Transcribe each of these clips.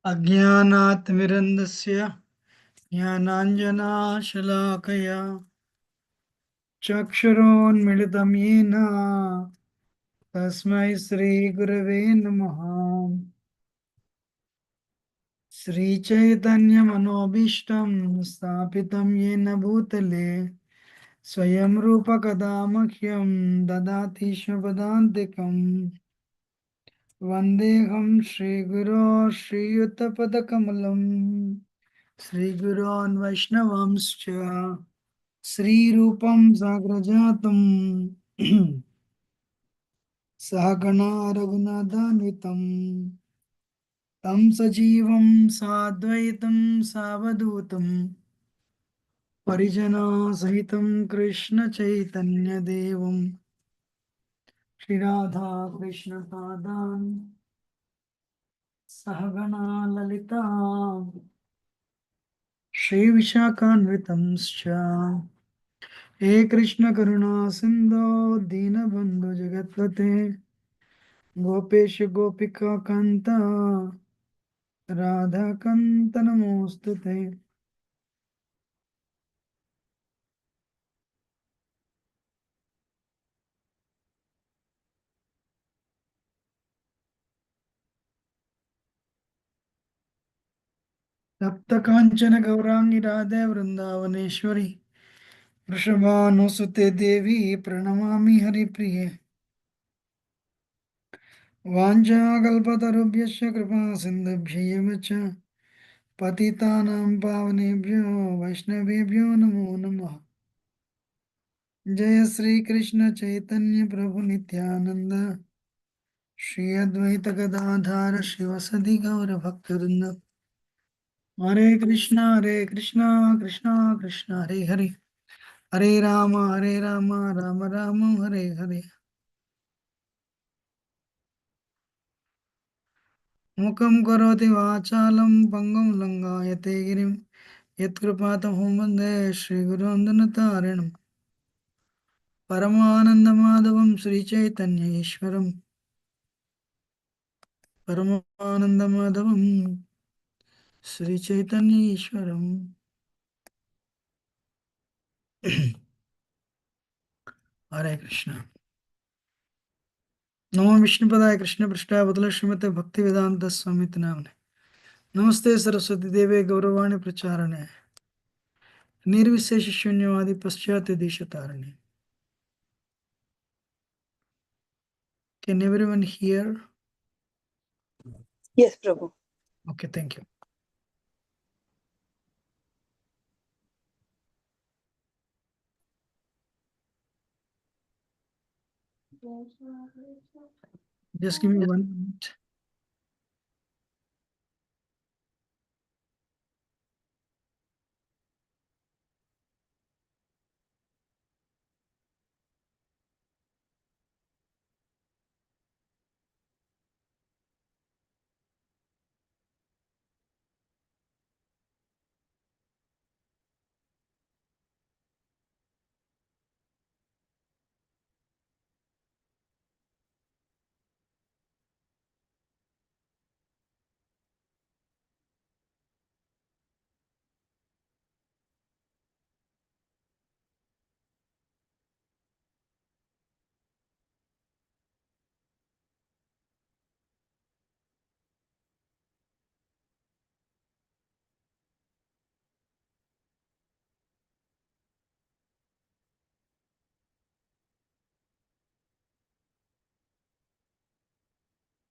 अज्ञानातिमिरन्दस्य ज्ञानाञ्जनाशलाकया चक्षुरोन्मिलितं येन तस्मै श्रीगुरवे नमः। श्रीचैतन्यमनोभीष्टं स्थापितं येन भूतले स्वयं रूपकदा मह्यं ददाति स्वपदान्तिकम्। वन्देऽहं श्रीगुरो श्रीयुतपदकमलम् श्रीगुरोन् वैष्णवांश्च श्रीरूपं साग्रजातं सहगणा रघुनाथान्वितं तं सजीवं साद्वैतं सावधूतं परिजनसहितं कृष्णचैतन्यदेवं श्रीराधा कृष्णपादान् सहगणा ललिता श्रीविशाखान्वितंश्च हे कृष्ण करुणा सिन्धो दीनबन्धु जगत्पते गोपेश गोपिका कान्त राधाकान्त नमोऽस्तुते। तप्त काञ्चन गौराङ्गी राधे वृन्दावनेश्वरी वृषभानुसुते देवी प्रणमामि हरिप्रिये। वाञ्छाकल्पतरुभ्यश्च कृपा सिन्धुभ्यैव च पतितानां पावनेभ्यो वैष्णवेभ्यो नमो नमः। जय श्री कृष्ण चैतन्य प्रभु नित्यानंद श्री अद्वैत गदाधार शिवसदि गौर भक्तवृंद। हरे कृष्णा कृष्णा कृष्णा हरे हरे, हरे राम राम राम हरे हरे। मुखं करोति वाचालं पंगुं लंघयते गिरिं यत्कृपातमहं वन्दे श्रीगुरुं दनुतारिणं। परमानन्दमाधवं श्रीचैतन्येश्वरं परमानन्दमाधवं श्रीचैतन्येश्वरं। हरे कृष्ण। नमो विष्णुपदाय कृष्ण पृष्ठाय भूतले श्रीमते भक्ति वेदांत स्वामिति नामने। नमस्ते सरस्वती देवे गौरवाणी प्रचारणे निर्विशेष शून्यवादी पश्चात देश तारणे। Can everyone hear? Yes, Prabhu. Okay, thank you. Just give me 1 minute.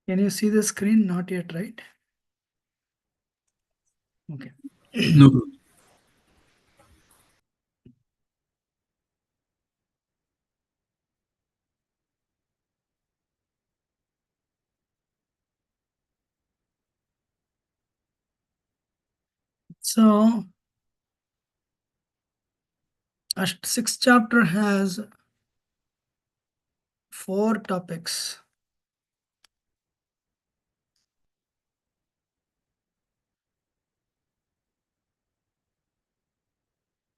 Can you see the screen? Not yet, right? Okay. No problem. So, sixth chapter has 4 topics.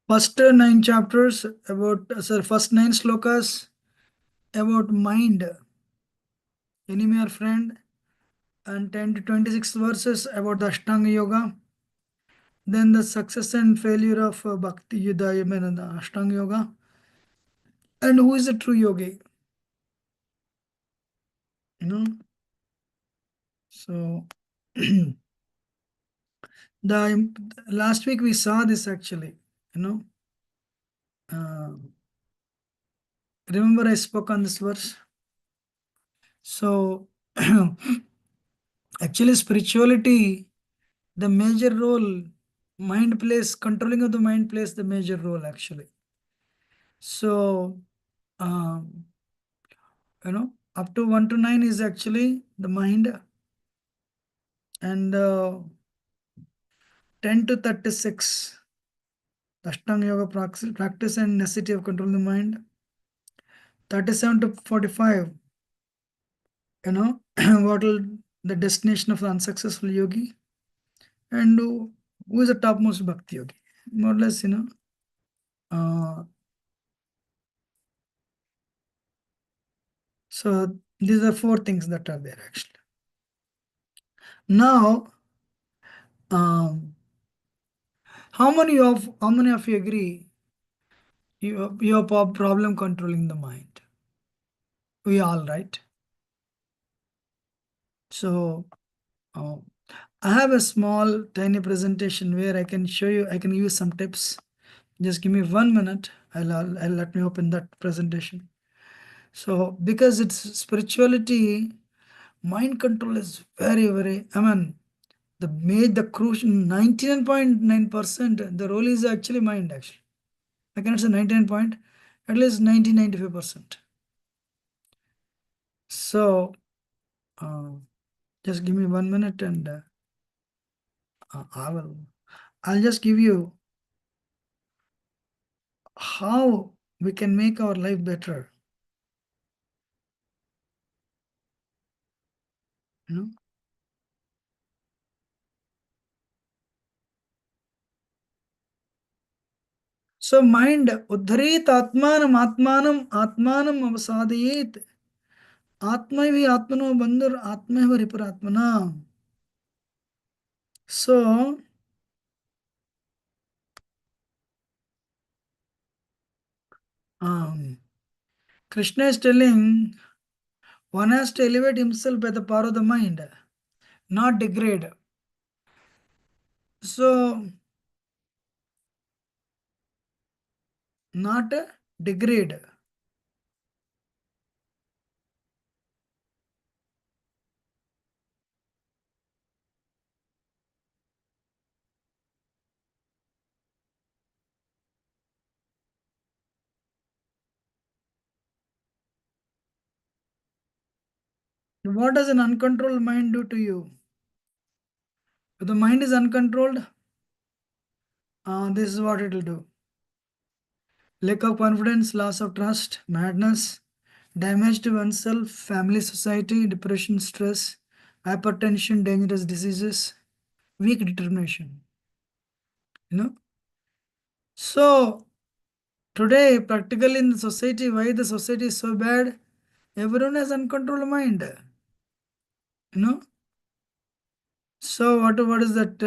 First 9 chapters about, first 9 slokas about mind, enemy or friend. and 10 to 26 verses about the Ashtanga Yoga. Then the success and failure of Bhakti Yuddha, I mean, the Ashtanga Yoga. And who is a true yogi? You know, so the last week we saw this actually. You know, uh, remember I spoke on this verse. So actually, spirituality, the major role, mind plays, controlling of the mind plays the major role actually. So, um, up to 1 to 9 is actually the mind, and 10 to 36, the Ashtanga Yoga practice and necessity of controlling the mind. 37 to 45, what will the destination of the unsuccessful yogi, and who is the topmost bhakti yogi. More or less, Uh, so these are four things that are there actually. Now, um, how many of you agree you have a problem controlling the mind? We all, right? So uh, I have a small tiny presentation where I can show you. I can use some tips. Just give me 1 minute. I'll let me open that presentation. So because it's spirituality, mind control is very, very. I mean, the crucial 99.9%. The role is actually mind. Actually, I cannot say 99 point. At least 95%. So uh, just give me 1 minute, and I'll just give you how we can make our life better. You know. So mind uddharit atmanam atmanam atmanam avasadayet atmaivi atmano bandhur atmaiva ripuratmana. So um, Krishna is telling one has to elevate himself by the power of the mind, not degrade. So not degrade. What does an uncontrolled mind do to you? If the mind is uncontrolled, this is what it will do. Lack of confidence, loss of trust, madness, damage to oneself, family, society, depression, stress, hypertension, dangerous diseases, weak determination. You know. So today, practically in the society, why the society is so bad? Everyone has uncontrolled mind. You know. So what is that?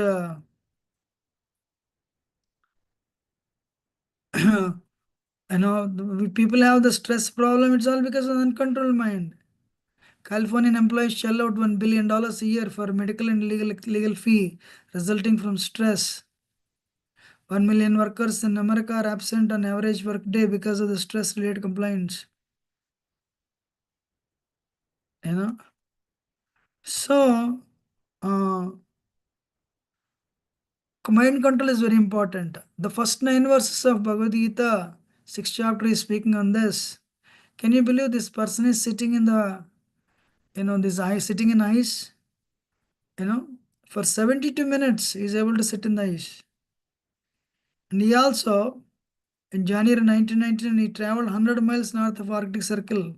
People have the stress problem. It's all because of uncontrolled mind. Californian employees shell out $1 billion a year for medical and legal fee resulting from stress. 1 million workers in America are absent on average workday because of the stress related complaints. You know, so uh, mind control is very important. The first 9 verses of Bhagavad Gita, 6th chapter, is speaking on this. Can you believe this person is sitting in the, this ice, sitting in ice? You know, for 72 minutes, he is able to sit in the ice. And he also, in January 1999, he traveled 100 miles north of Arctic Circle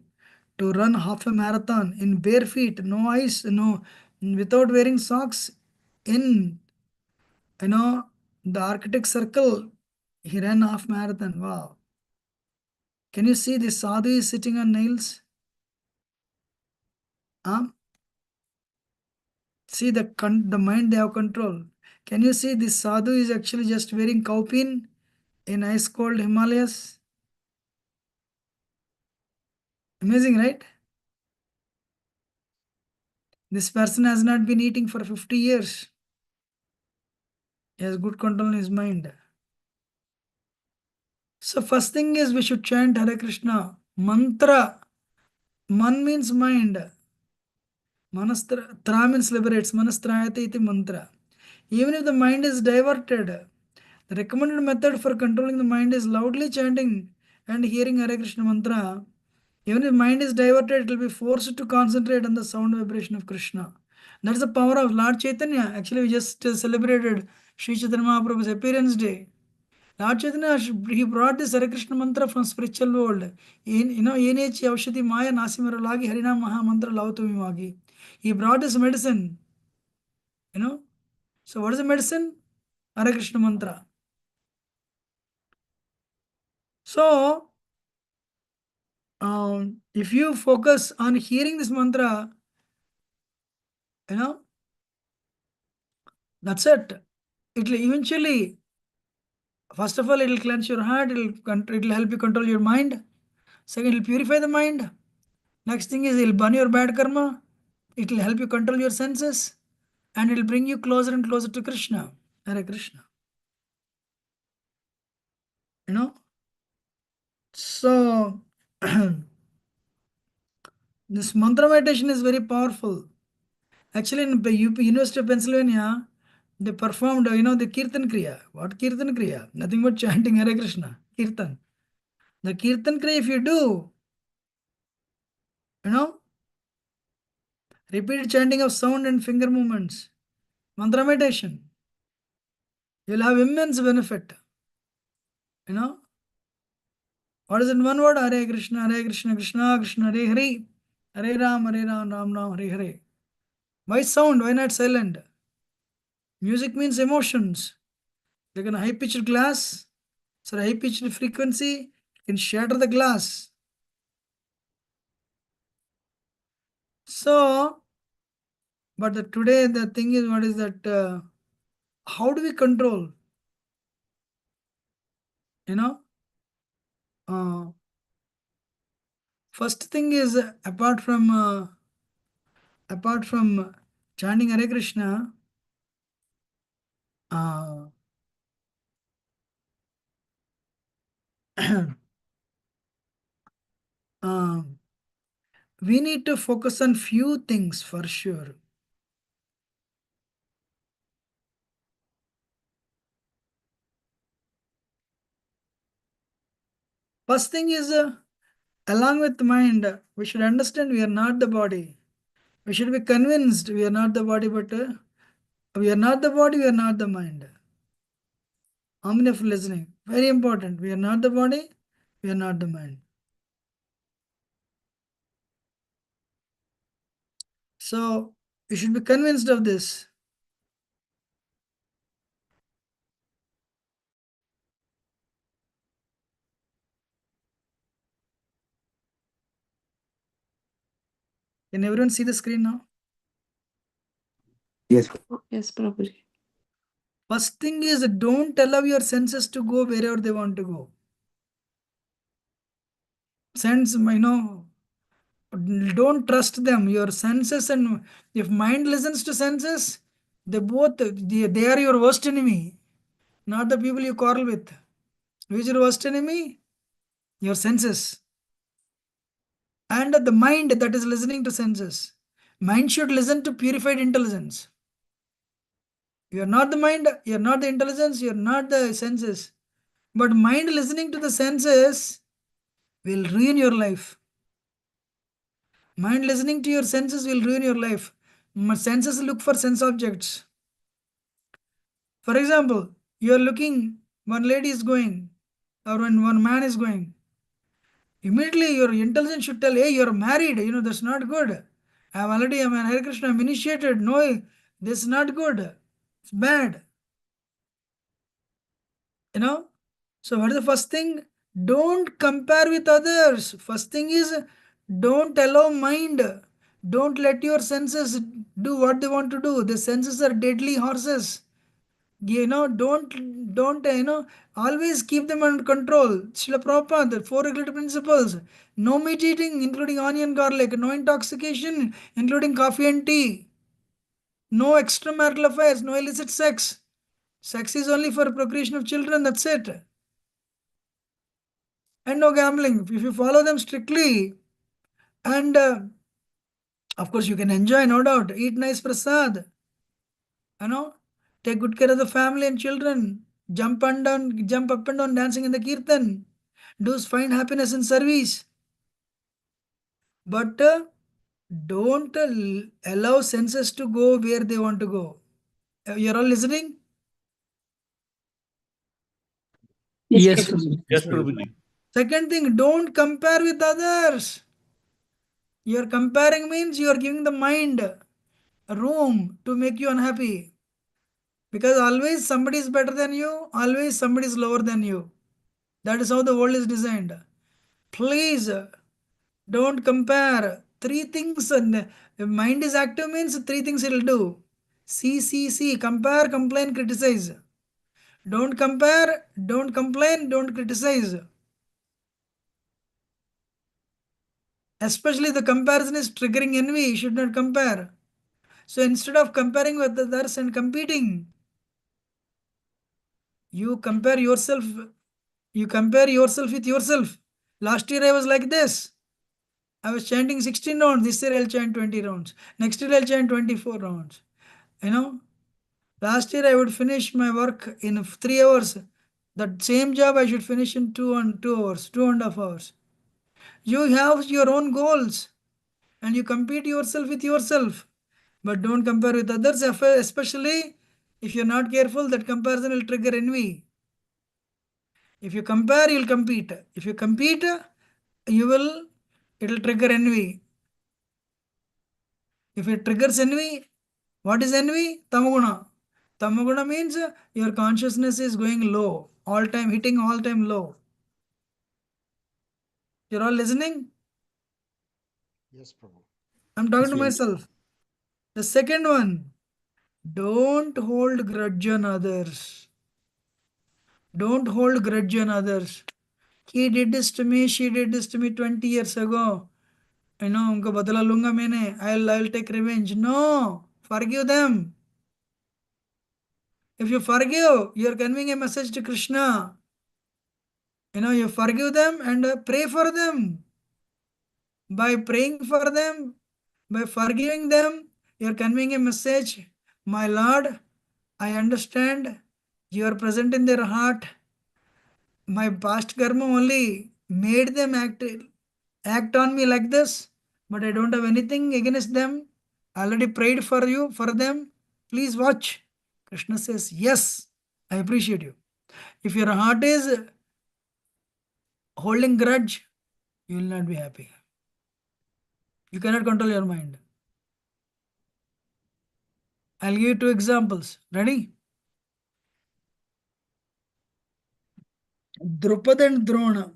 to run half a marathon in bare feet, no ice, without wearing socks. In you know the Arctic Circle, he ran half marathon. Wow! Can you see this sadhu is sitting on nails? Huh? See the mind they have control. Can you see this sadhu is actually just wearing cowpin in ice cold Himalayas? Amazing, right? This person has not been eating for 50 years. He has good control in his mind. So first thing is we should chant Hare Krishna. Mantra. Man means mind. Manastra tra means liberates. Manastrayate iti mantra. Even if the mind is diverted, the recommended method for controlling the mind is loudly chanting and hearing Hare Krishna mantra. Even if mind is diverted, it will be forced to concentrate on the sound vibration of Krishna. That's the power of Lord Chaitanya. Actually, we just celebrated Sri Chaitanya Mahaprabhu's appearance day. Lord Chaitanya, he brought this Hare Krishna mantra from spiritual world. Yenechi Avshati Maya Nasimaralagi Harinam Maha Mantra Lavtumimagi. He brought this medicine. You know. So what is the medicine? Hare Krishna mantra. So if you focus on hearing this mantra, you know, that's it. It will eventually, first of all, it will cleanse your heart. It will help you control your mind. Second, it will purify the mind. Next thing is it will burn your bad karma. It will help you control your senses, and it will bring you closer and closer to Krishna. Hare Krishna. You know. So this mantra meditation is very powerful. Actually, in University of Pennsylvania, they performed, the Kirtan Kriya. What Kirtan Kriya? Nothing but chanting Hare Krishna. Kirtan. The Kirtan Kriya, if you do, you know, repeated chanting of sound and finger movements, mantra meditation, you'll have immense benefit. You know, what is in one word? Hare Krishna, Krishna Krishna, Hare Hare, Hare Ram, Ram Ram, Hare Hare. Why sound? Why not silent? Music means emotions. Like a high pitched glass, so a high pitched frequency can shatter the glass. So, but today the thing is, what is that? How do we control? You know, uh, first thing is apart from chanting Hare Krishna, uh, um, we need to focus on few things for sure. First thing is, along with mind, we should understand we are not the body. We should be convinced we are not the body, but we are not the body, we are not the mind. Harmony of listening. Very important. We are not the body, we are not the mind. So you should be convinced of this. Can everyone see the screen now? Yes. Yes, Prabhuji. First thing is, don't allow your senses to go wherever they want to go. Don't trust them. Your senses, and if mind listens to senses, they are your worst enemy, not the people you quarrel with. Who is your worst enemy? Your senses. And the mind that is listening to senses. Mind should listen to purified intelligence. You are not the mind, you are not the intelligence, you are not the senses. But mind listening to the senses will ruin your life. Mind listening to your senses will ruin your life. Senses look for sense objects. For example, you are looking, one lady is going, or when one man is going. Immediately your intelligence should tell, hey, you're married, that's not good. I'm Hare Krishna, I'm initiated. No, this is not good. It's bad. So what is the first thing? Don't compare with others. First thing is, don't allow mind Don't let your senses do what they want to do. The senses are deadly horses. Don't always keep them under control. Srila Prabhupada, the four regulative principles. No meat eating, including onion, garlic. No intoxication, including coffee and tea. No extramarital affairs, no illicit sex. Sex is only for procreation of children, that's it. And no gambling. If you follow them strictly, and of course you can enjoy, no doubt. Eat nice prasad. You know, take good care of the family and children. Jump up and down, dancing in the kirtan. Do find happiness in service. But don't allow senses to go where they want to go. You're all listening? Yes, Yes, Prabhuji. Second thing, don't compare with others. You're comparing means you're giving the mind room to make you unhappy. Because always somebody is better than you, always somebody is lower than you. That is how the world is designed. Please don't compare. Three things, and the mind is active means three things it will do. See, compare, complain, criticize. Don't compare, don't complain, don't criticize. Especially the comparison is triggering envy, you should not compare. So instead of comparing with others and competing, you compare yourself. You compare yourself with yourself. Last year I was like this. I was chanting 16 rounds. This year I'll chant 20 rounds. Next year I'll chant 24 rounds. You know, last year I would finish my work in 3 hours. That same job I should finish in 2 hours, 2.5 hours. You have your own goals and you compete yourself with yourself. But don't compare with others, especially if you're not careful, that comparison will trigger envy. If you compare, you'll compete. If you compete, it'll trigger envy. If it triggers envy, what is envy? Tamaguna. Tamaguna means your consciousness is going low, all time, hitting all time low. You're all listening? Yes, Prabhu. I'm talking Yes, to Prabhu. myself. The second one, don't hold grudge on others. Don't hold grudge on others. He did this to me, she did this to me 20 years ago. उनको बदला लूंगा मैंने. I'll take revenge. No, forgive them. If you forgive, you're conveying a message to Krishna. You forgive them and pray for them. By praying for them, by forgiving them, you're conveying a message. My Lord, I understand you are present in their heart. My past karma only made them act on me like this, but I don't have anything against them. I already prayed for you, for them. Please watch. Krishna says, yes, I appreciate you. If your heart is holding grudge, you will not be happy. You cannot control your mind. I'll give you 2 examples. Ready? Drupad and Drona.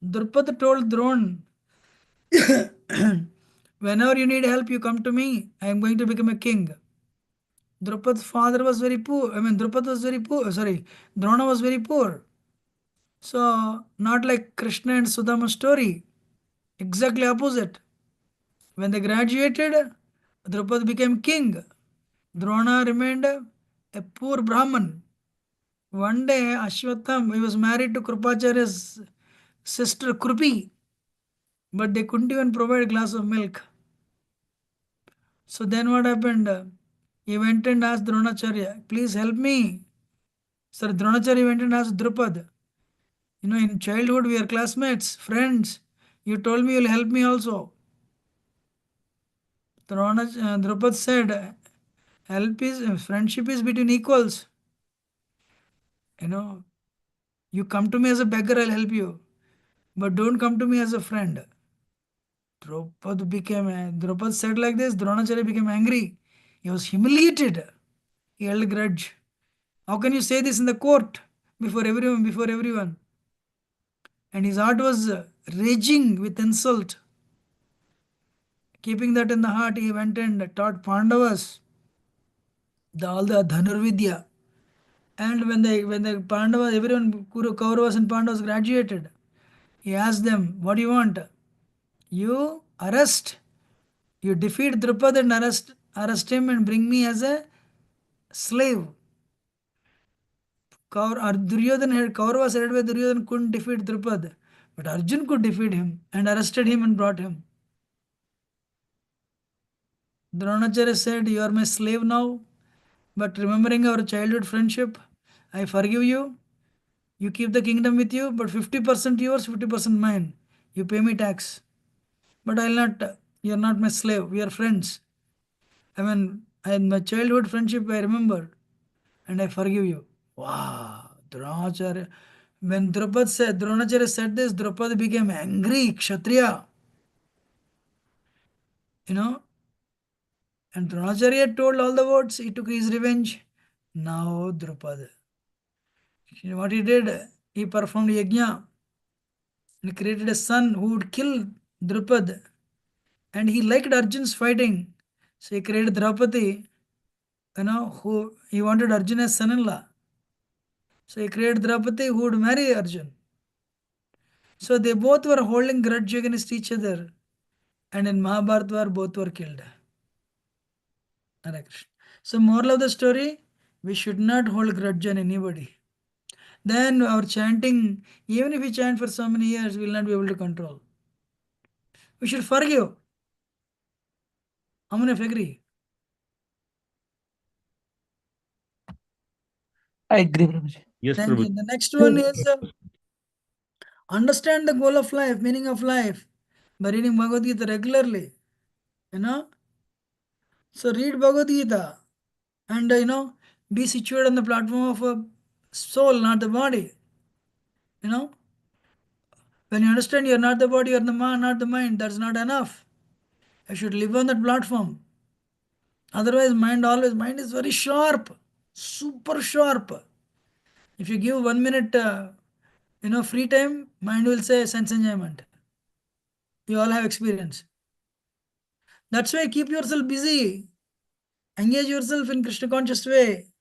Drupad told Drona, whenever you need help, you come to me. I am going to become a king. Drupad's father was very poor. Drupad was very poor. Sorry, Drona was very poor. So, not like Krishna and Sudama story. Exactly opposite. When they graduated, Drupad became king. Drona remained a poor Brahman. One day, Ashwatham, he was married to Krupacharya's sister Krupi, but they couldn't even provide a glass of milk. So then what happened? He went and asked Dronacharya, please help me. Sir, Dronacharya went and asked Drupad, in childhood we are classmates, friends. You told me you'll help me also. Drupad said, friendship is between equals. You come to me as a beggar, I'll help you. But don't come to me as a friend. Drupad said like this, Dronacharya became angry. He was humiliated. He held a grudge. How can you say this in the court before everyone? And his heart was raging with insult. Keeping that in the heart, he went and taught Pandavas all the Dhanurvidya. And when the Pandavas, everyone, Kauravas and Pandavas graduated, he asked them, "What do you want? You you defeat Drupad and arrest him and bring me as a slave." Kauravas headed by Duryodhan couldn't defeat Drupad, but Arjun could defeat him and arrested him and brought him. Dronacharya said, "You are my slave now, but remembering our childhood friendship, I forgive you. You keep the kingdom with you, but 50% yours, 50% mine. You pay me tax. But I'll not, you're not my slave. We are friends. My childhood friendship I remember, and I forgive you." Wow, Dronacharya. When Dronacharya said this, Draupadi became angry, Kshatriya. You know, and Dronacharya told all the words, he took his revenge. Now Draupadi. What he did, he performed yajna and created a son who would kill Drupad. And he liked Arjun's fighting. So he created Draupadi, who he wanted Arjun as son-in-law. So he created Draupadi who would marry Arjun. So they both were holding grudge against each other. And in Mahabharata war, both were killed. Hare Krishna. So moral of the story, we should not hold grudge on anybody. Then our chanting, even if we chant for so many years, we will not be able to control. We should forgive. How many of you agree? I agree, Prabhuji. Yes, Thank Prabhu. you. The next one is understand the goal of life, meaning of life, by reading Bhagavad Gita regularly. So read Bhagavad Gita and be situated on the platform of a soul, not the body. When you understand you're not the body, you're the man, not the mind, that's not enough. I should live on that platform. Otherwise, mind is very sharp, super sharp. If you give 1 minute, free time, mind will say sense enjoyment. You all have experience. That's why keep yourself busy. Engage yourself in Krishna conscious way.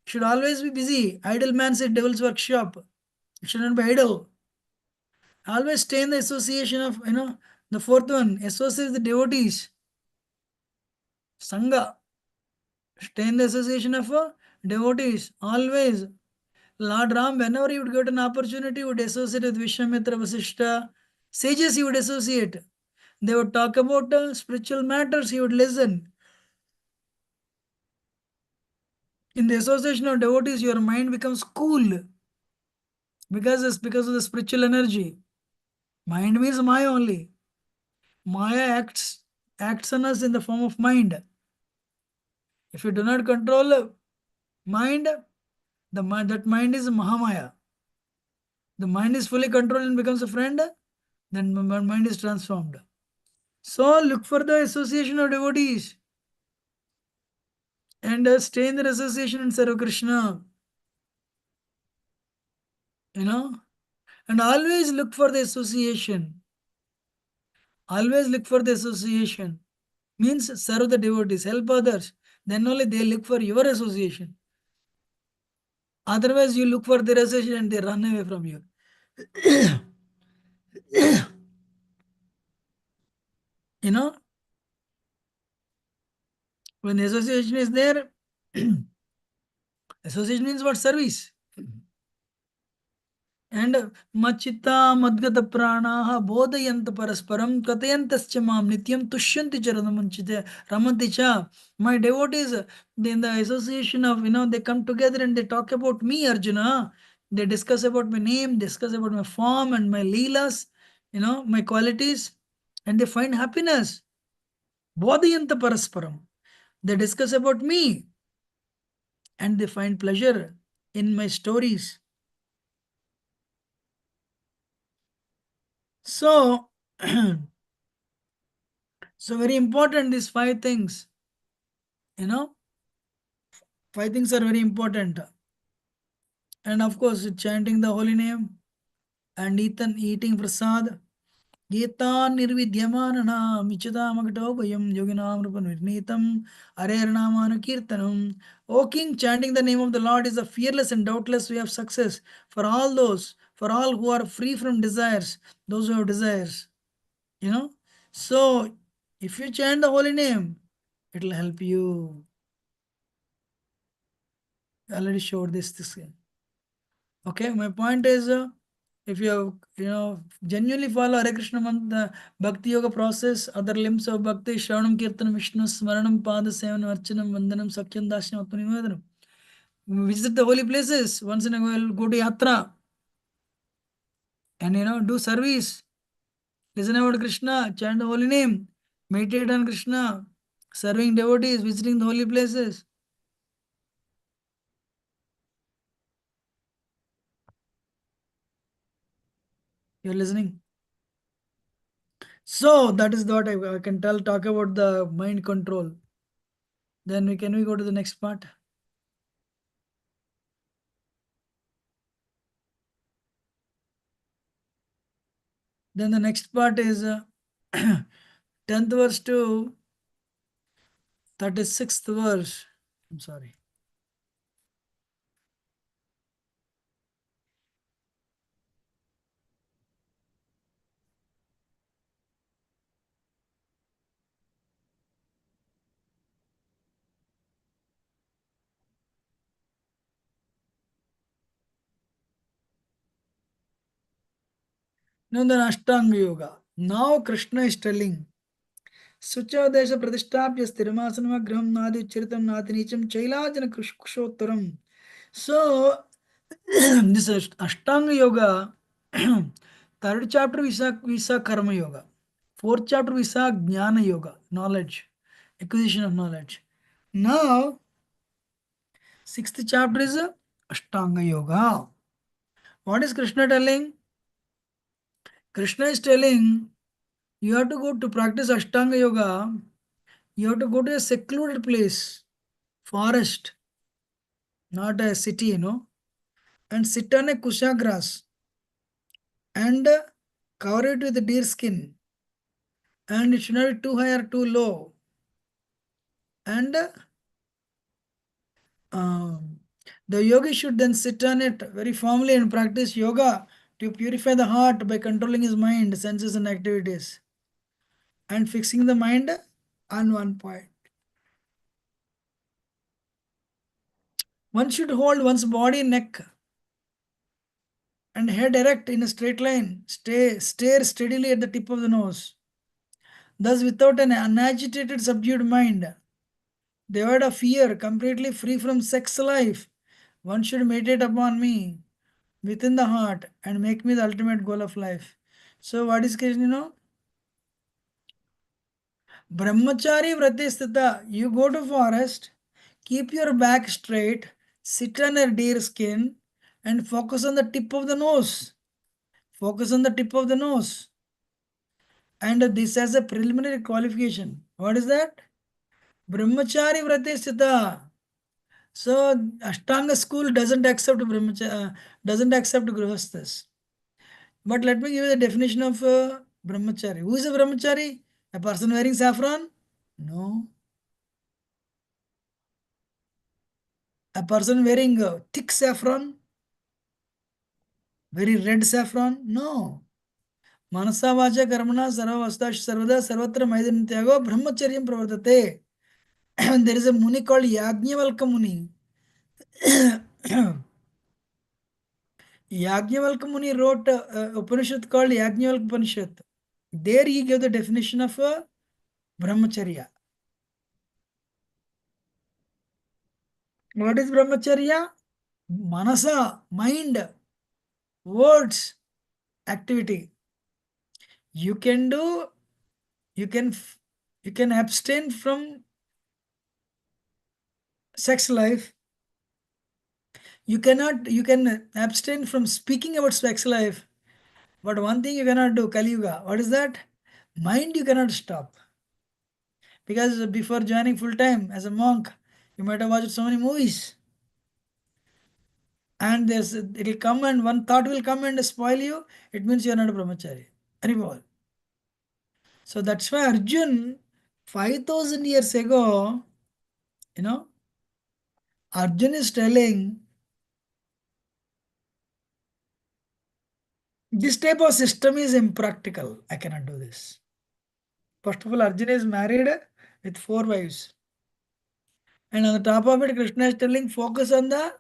Should always be busy. Idle man said devil's workshop. It should not be idle. Always stay in the association of, the fourth one, associate with the devotees. Sangha. Stay in the association of devotees. Always. Lord Ram, whenever he would get an opportunity, would associate with Vishwamitra, Vasishta. Sages he would associate. They would talk about spiritual matters, he would listen. In the association of devotees, your mind becomes cool because of the spiritual energy. Mind means Maya only. Maya acts on us in the form of mind. If you do not control mind, that mind is Mahamaya. The mind is fully controlled and becomes a friend, then mind is transformed. So look for the association of devotees and stay in their association and serve Krishna. And always look for the association. Always look for the association. Means serve the devotees, help others. Then only they look for your association. Otherwise, you look for their association and they run away from you. When the association is there, association means what? Service. And Machita Madgata Pranaha Bodhayant Parasparam Katayantascha Mam Nityam Tushyanti Charanamanchite Ramanticha. My devotees, in the association of, they come together and they talk about me, Arjuna. They discuss about my name, discuss about my form and my leelas, my qualities, and they find happiness. Bodhayanta Parasparam. They discuss about me and they find pleasure in my stories. So, so very important, these 5 things. 5 things are very important. And of course, chanting the holy name and eating prasad Gita nirvidyamanana michadamagato bhayam yoginam rupa nirnitam arernamanu kirtanam. O King, chanting the name of the Lord is a fearless and doubtless way of success for all those, for all who are free from desires, those who have desires. You know? So, if you chant the holy name, it will help you. I already showed this. Okay, my point is, if you genuinely follow Hare Krishna mantra, Bhakti Yoga process, other limbs of Bhakti, Shravanam, Kirtanam, Vishnu, Smaranam, Pada, Sevanam, Archanam, Vandanam, Sakyam, Dashyam, Atmanivedhanam. Visit the holy places once in a while, go to Yatra and do service, listen about Krishna, chant the holy name, meditate on Krishna, serving devotees, visiting the holy places. You're listening? So that is what I can talk about the mind control. Then we go to the next part. Then the next part is 10th verse to 36th verse. I'm sorry. Now then Ashtanga Yoga. Now Krishna is telling Suchadesha Pradishtapya Sthiramasana Graham Nadi Chiritam Nati Nicham Chailajana Kushottaram. So this is Ashtanga Yoga. Third chapter we saw Karma Yoga. Fourth chapter we saw Jnana Yoga, knowledge, acquisition of knowledge. Now sixth chapter is Ashtanga Yoga. What is Krishna telling? Krishna is telling you have to go to practice Ashtanga Yoga. You have to go to a secluded place, forest, not a city, and sit on a kusha grass and cover it with deer skin. And it should not be too high or too low. And um, the yogi should then sit on it very firmly and practice yoga to purify the heart by controlling his mind, senses, and activities, and fixing the mind on one point. One should hold one's body, neck, and head erect in a straight line. Stare steadily at the tip of the nose. Thus, without an unagitated, subdued mind, devoid of fear, completely free from sex life, one should meditate upon me within the heart and make me the ultimate goal of life. So, what is Krishna? Brahmachari vrati sthita. You go to forest, keep your back straight, sit on a deer skin, and focus on the tip of the nose. Focus on the tip of the nose. And this has a preliminary qualification. What is that? Brahmachari vrati sthita. So Ashtanga school doesn't accept doesn't accept grihasthas. But let me give you the definition of brahmachari. Who is a brahmachari? A person wearing saffron? No. A person wearing thick saffron? Very red saffron? No. Manasa vacha karmana sarvavastha sarvada sarvatra maidana tyago brahmacharyam pravartate. There is a Muni called Yajnavalkya Muni. Yajnavalkya Muni wrote Upanishad called Yajnavalkya Upanishad. There he gave the definition of brahmacharya. What is brahmacharya? Manasa, mind, words, activity. You can do, you can abstain from sex life. You can abstain from speaking about sex life. But one thing you cannot do, Kali Yuga. What is that? Mind you cannot stop. Because before joining full time as a monk, you might have watched so many movies. And it will come and one thought will come and spoil you. It means you are not a brahmachari. Anymore. So that's why Arjun, 5,000 years ago, Arjun is telling this type of system is impractical. I cannot do this. First of all, Arjun is married with 4 wives. And on the top of it, Krishna is telling focus on the,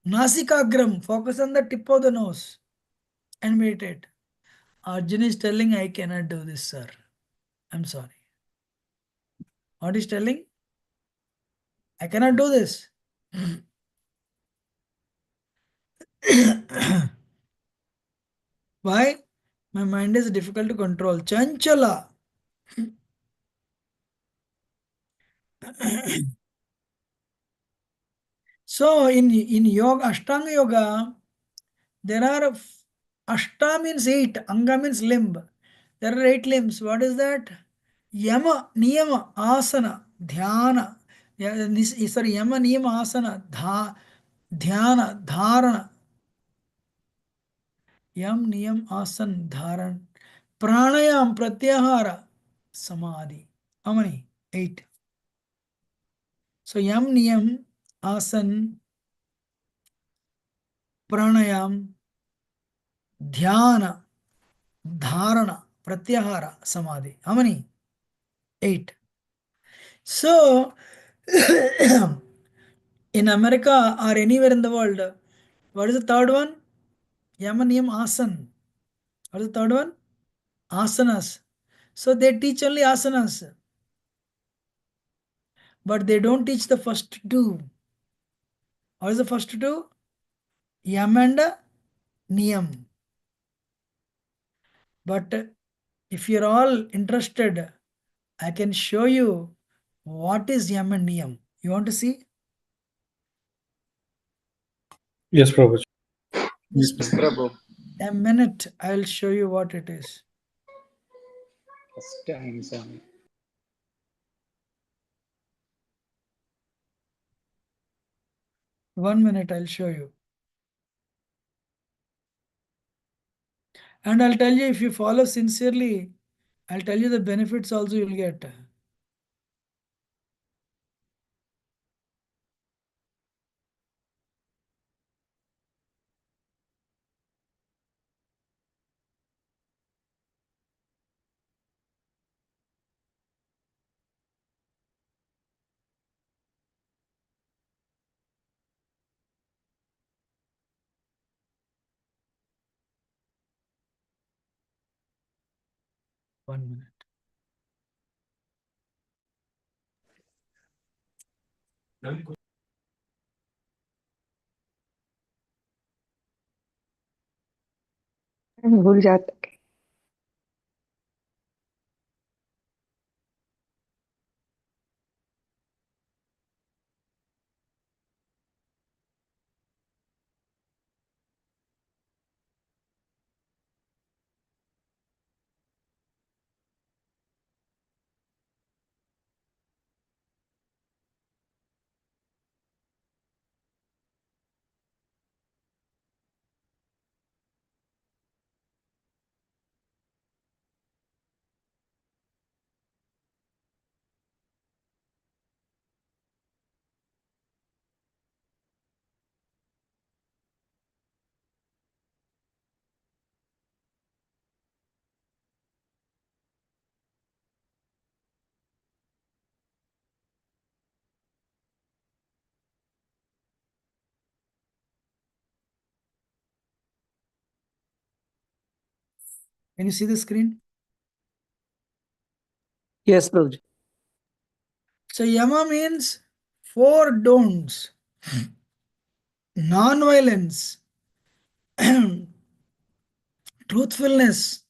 Nasikagram, focus on the tip of the nose and meditate. Arjun is telling, I cannot do this, sir. I'm sorry. What is telling? I cannot do this. Why? My mind is difficult to control. Chanchala. So in yoga, Ashtanga yoga, there are Ashta means 8, Anga means limb. There are 8 limbs. What is that? Yama, Niyama, Asana, Dhyana. Sorry, Yama, Niyama, Asana, Dhyana, Dharana. Yam, Niyam, Asan, Dharan. Pranayam, Pratyahara, Samadhi. How many? 8. So Yam, Niyam, Asan, Pranayam, Dhyana, Dharana, Pratyahara, Samadhi. How many? 8. So, in America or anywhere in the world, what is the third one? Yama Niyam Asan. What is the third one? Asanas. So they teach only asanas, but they don't teach the first 2. What is the first 2? Yam and Niyam. But if you're all interested, I can show you what is Yam and Niyam. You want to see? Yes, Prabhu. Yes, Prabhu. A minute, I'll show you what it is. First time, Swami. 1 minute, I'll show you. And I'll tell you, if you follow sincerely, I'll tell you the benefits also you'll get. One minute. भूल जाता Can you see the screen? Yes, Prabhuji. So Yama means 4 don'ts. Non-violence, truthfulness,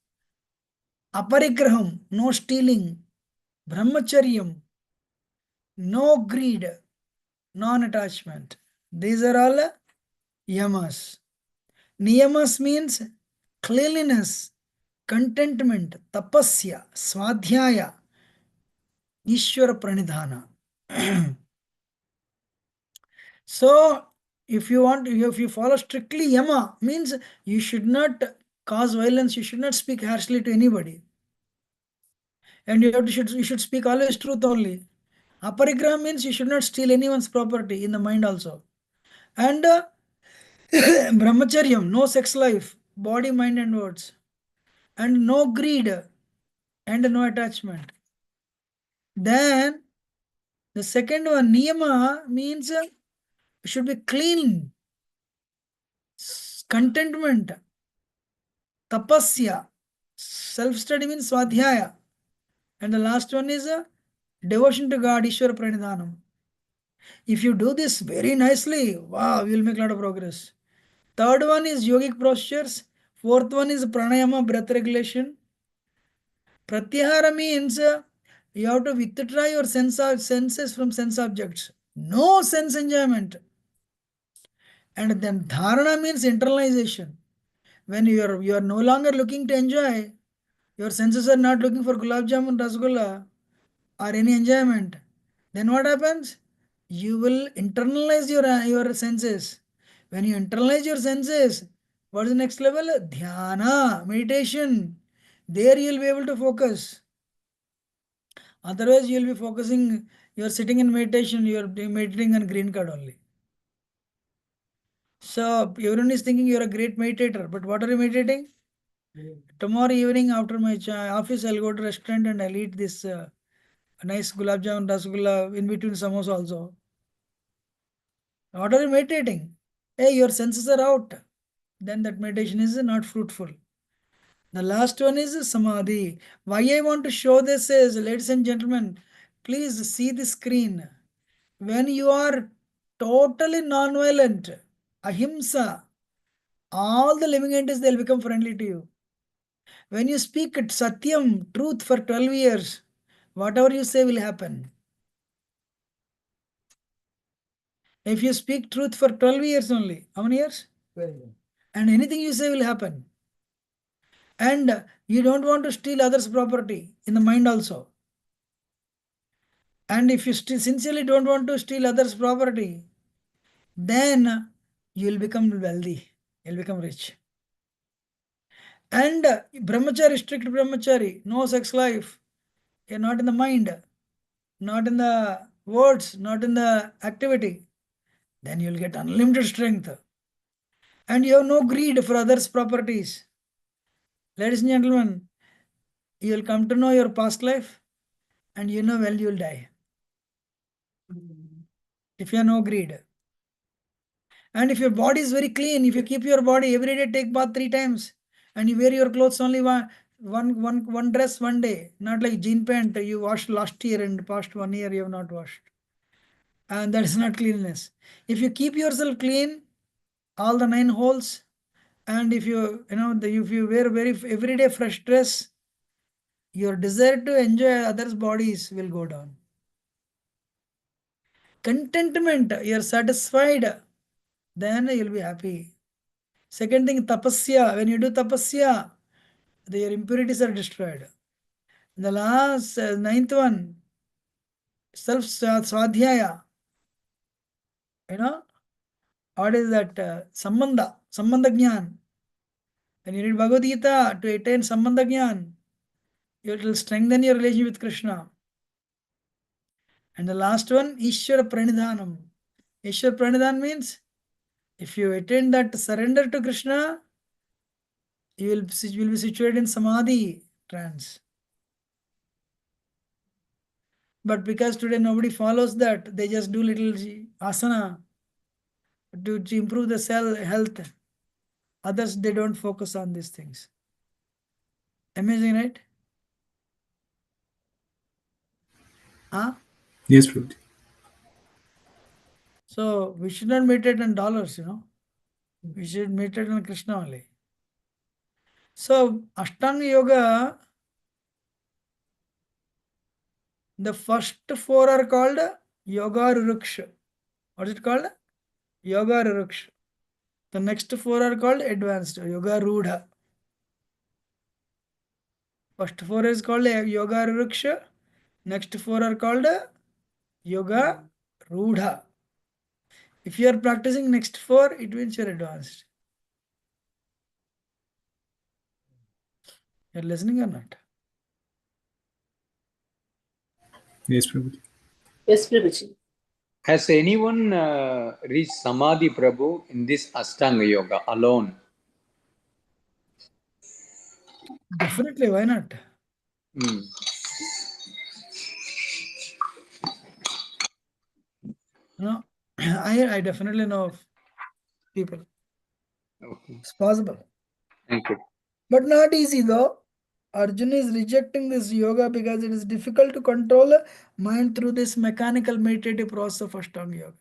aparigraham, no stealing, brahmacharyam, no greed, non-attachment. These are all yamas. Niyamas means cleanliness, contentment, tapasya, swadhyaya, Ishwara pranidhana. So if you follow strictly yama, means you should not cause violence, you should not speak harshly to anybody. And you should speak always truth only. Aparigraha means you should not steal anyone's property in the mind also. And brahmacharyam, no sex life, body, mind, and words. And no greed and no attachment. Then the second one, niyama, means you should be clean, contentment, tapasya, self-study means swadhyaya. And the last one is devotion to God, Ishwara Pranidhanam. If you do this very nicely, wow, you will make a lot of progress. Third one is yogic postures. Fourth one is pranayama, breath regulation. Pratyahara means you have to withdraw your senses from sense objects. No sense enjoyment. And then dharana means internalization. When you are no longer looking to enjoy, your senses are not looking for gulab jamun, rasgulla, or any enjoyment. Then what happens? You will internalize your senses. When you internalize your senses, what is the next level? Dhyana, meditation. There you will be able to focus. Otherwise, you will be focusing, you are sitting in meditation, you are meditating on green card only. So, everyone is thinking you are a great meditator, but what are you meditating? Tomorrow evening after my office, I'll go to restaurant and I'll eat this nice gulab jamun, rasgulla, in between samosa also. What are you meditating? Hey, your senses are out. Then that meditation is not fruitful. The last one is samadhi. Why I want to show this is, ladies and gentlemen, please see the screen. When you are totally non-violent, ahimsa, all the living entities, they'll become friendly to you. When you speak satyam, truth for 12 years, whatever you say will happen. If you speak truth for 12 years only, how many years? 12. And anything you say will happen. And you don't want to steal others' property in the mind also. And if you sincerely don't want to steal others' property, then you will become wealthy, you'll become rich. And brahmachari, strict brahmachari, no sex life, you're not in the mind, not in the words, not in the activity, then you'll get unlimited strength. And you have no greed for others' properties. Ladies and gentlemen, you'll come to know your past life and you know when you'll die. If you have no greed. And if your body is very clean, if you keep your body every day, take bath 3 times, and you wear your clothes only one dress one day, not like jean pant you washed last year and past 1 year you have not washed. And that is not cleanliness. If you keep yourself clean, all the 9 holes, and if if you wear very everyday fresh dress, your desire to enjoy others' bodies will go down. Contentment, you are satisfied, then you'll be happy. Second thing, tapasya. When you do tapasya, your impurities are destroyed. The last, ninth one, self swadhyaya. You know, what is that? Sambandha jnana. When you read Bhagavad Gita to attain sambandha jnana, it will strengthen your relationship with Krishna. And the last one, Ishwara Pranidhanam. Ishwara Pranidhan means if you attain that surrender to Krishna, you will be situated in samadhi trance. But because today nobody follows that, they just do little asana to improve the cell health. Others, they don't focus on these things. Amazing, right? Huh? Yes, Prabhu. So we should not meditate on dollars, We should meditate on Krishna only. So Ashtanga Yoga, the first 4 are called Yoga Ruruksha. What is it called? Yoga Ruruksha. The next 4 are called advanced Yoga Rudha. First 4 is called Yoga Ruruksha. Next 4 are called Yoga Rudha. If you are practicing next 4, it means you are advanced. You're listening or not? Yes, Prabhu. Yes, Prabhuji. Has anyone reached Samadhi, Prabhu, in this Ashtanga Yoga alone? Definitely, why not? Hmm. No, I definitely know of people. Okay. It's possible. Thank you. But not easy though. Arjuna is rejecting this yoga because it is difficult to control the mind through this mechanical meditative process of Ashtanga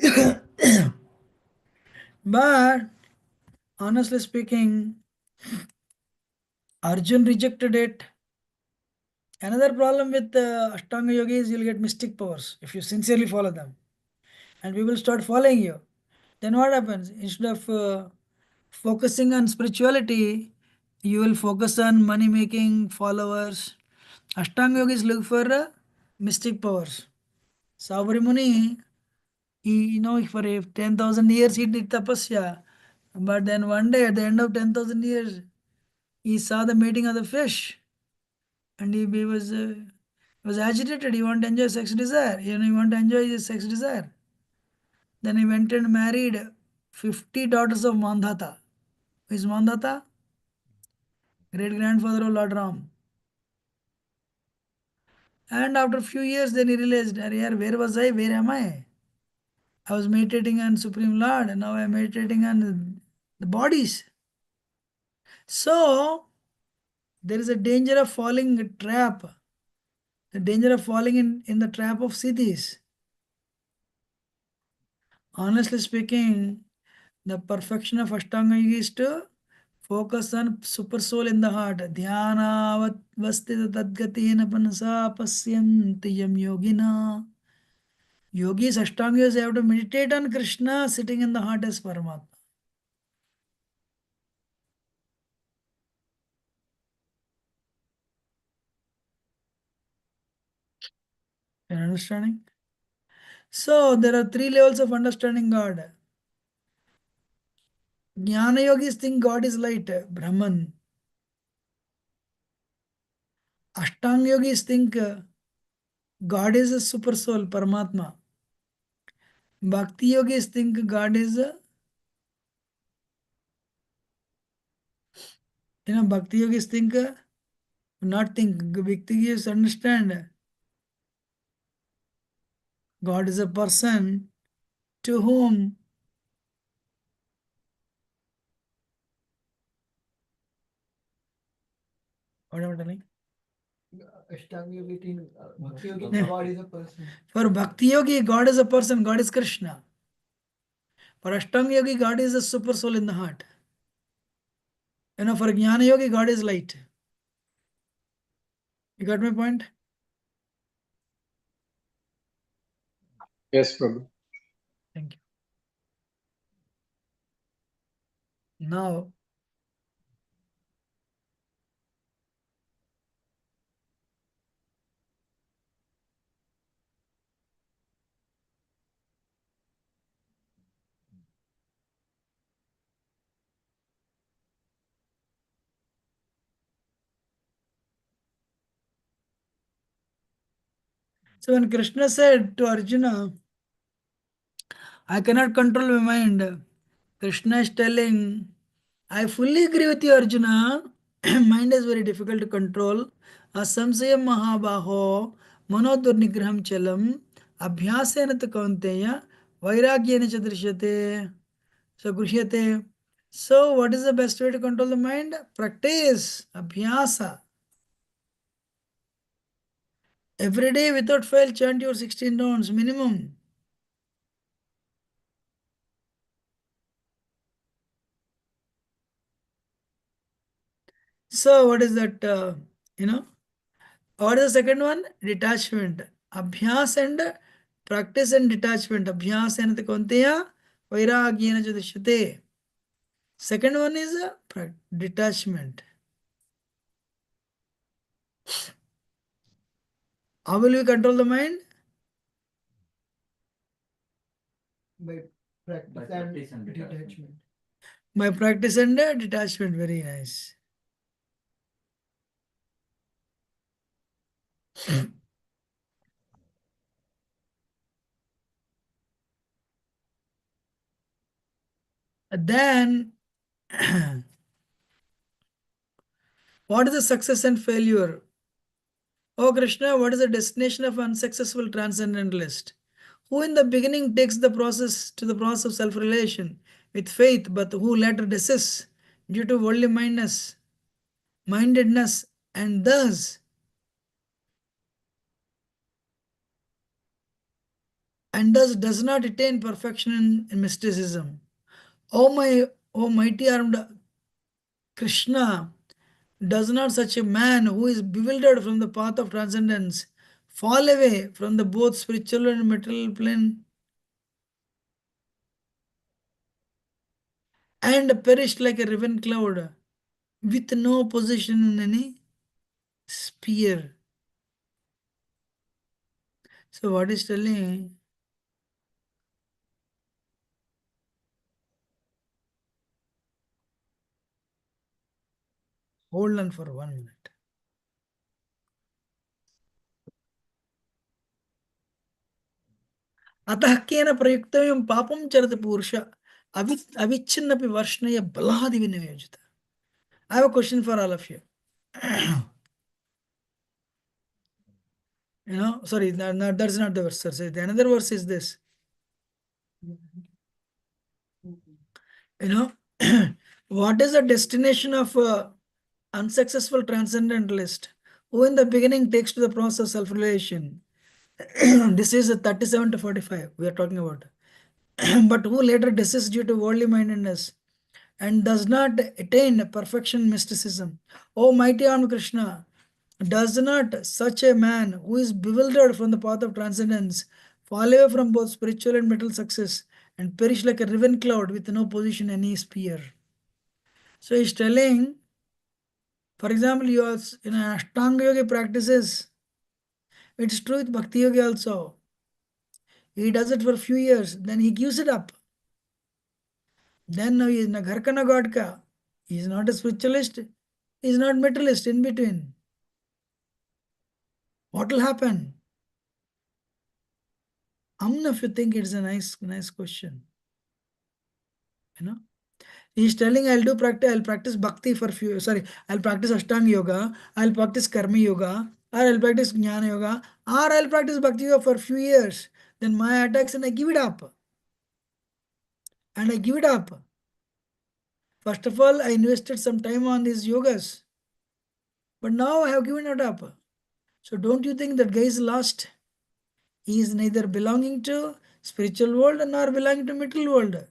yoga. But honestly speaking, Arjun rejected it. Another problem with Ashtanga yoga is you'll get mystic powers if you sincerely follow them. And people start following you. Then what happens? Instead of focusing on spirituality, you will focus on money making, followers. Ashtanga yogis look for mystic powers. Savri Muni, for 10,000 years he did tapasya. But then one day at the end of 10,000 years, he saw the mating of the fish. And he was agitated. He wanted to enjoy sex desire. He wanted to enjoy his sex desire. Then he went and married 50 daughters of Mandhata. Who is Mandhata? Great grandfather of Lord Ram. And after a few years, then he realized, "Arey, where was I? Where am I? I was meditating on Supreme Lord, and now I am meditating on the bodies." So there is a danger of falling a trap, the danger of falling in the trap of siddhis. Honestly speaking, the perfection of Ashtanga Yoga is to focus on super soul in the heart. Dhyana vastita tadgatina panasa pasyanti yam yogina. Yogis, Ashtangis have to meditate on Krishna sitting in the heart as Paramatma. You understanding? So there are three levels of understanding God. Jnana yogis think God is light, Brahman. Ashtanga yogis think God is a super soul, Paramatma. Bhakti yogis think God is Bhakti yogis think, not think, Bhakti yogis understand God is a person to whom what am I telling? Ashtanga yogi think Bhakti yogi Yeah. God is a person. For Bhakti yogi, God is a person, God is Krishna. For Ashtanga yogi, God is a super soul in the heart. For Jnana yogi, God is light. You got my point? Yes, Prabhu. Thank you. Now, so when Krishna said to Arjuna, I cannot control my mind, Krishna is telling, I fully agree with you, Arjuna. Mind is very difficult to control. Asamsayam mahabaho, manodurnigraham chalam, abhyasena tu kaunteya, vairagyena cha drishyate. So Grishyate. So what is the best way to control the mind? Practice. Abhyasa. Every day without fail chant your 16 rounds minimum. So what is that? What is the second one? Detachment. Abhyas and practice and detachment. Abhyas and konteya vairagyena jadishyate. Second one is detachment. How will we control the mind? By practice and detachment. By practice and detachment. Very nice. Then, what is the success and failure? Oh Krishna, what is the destination of unsuccessful transcendentalist? Who in the beginning takes the process to the process of self-realization with faith, but who later desists due to worldly mindedness, and thus does not attain perfection in mysticism. O mighty armed Krishna, does not such a man who is bewildered from the path of transcendence fall away from the both spiritual and material plane and perish like a riven cloud with no position in any sphere? So what is telling? Hold on for 1 minute. अतः केन प्रयुक्तव्यं पापं चरति पुरुष अविच्छिन्नपि वर्ष्णय बलादि विनियोजित. I have a question for all of you. Sorry, that's not the verse, sir. The another verse is this. What is the destination of unsuccessful transcendentalist who in the beginning takes to the process of self-realization? This is 37 to 45 we are talking about. But who later desists due to worldly mindedness and does not attain perfection mysticism. O mighty armed Krishna, does not such a man who is bewildered from the path of transcendence fall away from both spiritual and material success and perish like a riven cloud with no position in any sphere? So he's telling, for example, you are in Ashtanga Yoga practices. It's true with Bhakti Yoga also. He does it for a few years, then he gives it up. Then now he is na ghar ka na God ka. He is not a spiritualist, he is not materialist, in between. What will happen? If you think it's a nice question. He's telling I'll practice bhakti for I'll practice Ashtanga yoga, I'll practice karma yoga, or I'll practice jnana yoga, or I'll practice bhakti yoga for a few years. Then my attacks and I give it up. First of all, I invested some time on these yogas. But now I have given it up. So don't you think that guy is lost? He is neither belonging to spiritual world nor belonging to material world.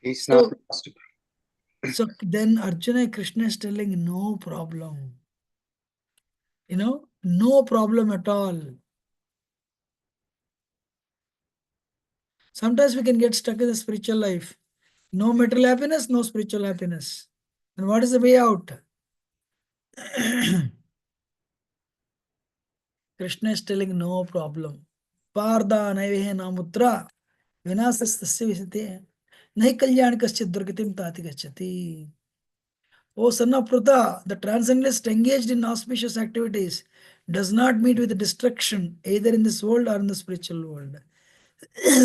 He's So, not lost. so then Arjuna Krishna is telling no problem. No problem at all. Sometimes we can get stuck in the spiritual life. No material happiness, no spiritual happiness. And what is the way out? Krishna is telling no problem. Parda naivehe namutra vinasastasya visate nahi kalyan kaschit durgatim tati gacchati. O son of Pruta, the transcendentalist engaged in auspicious activities does not meet with destruction either in this world or in the spiritual world.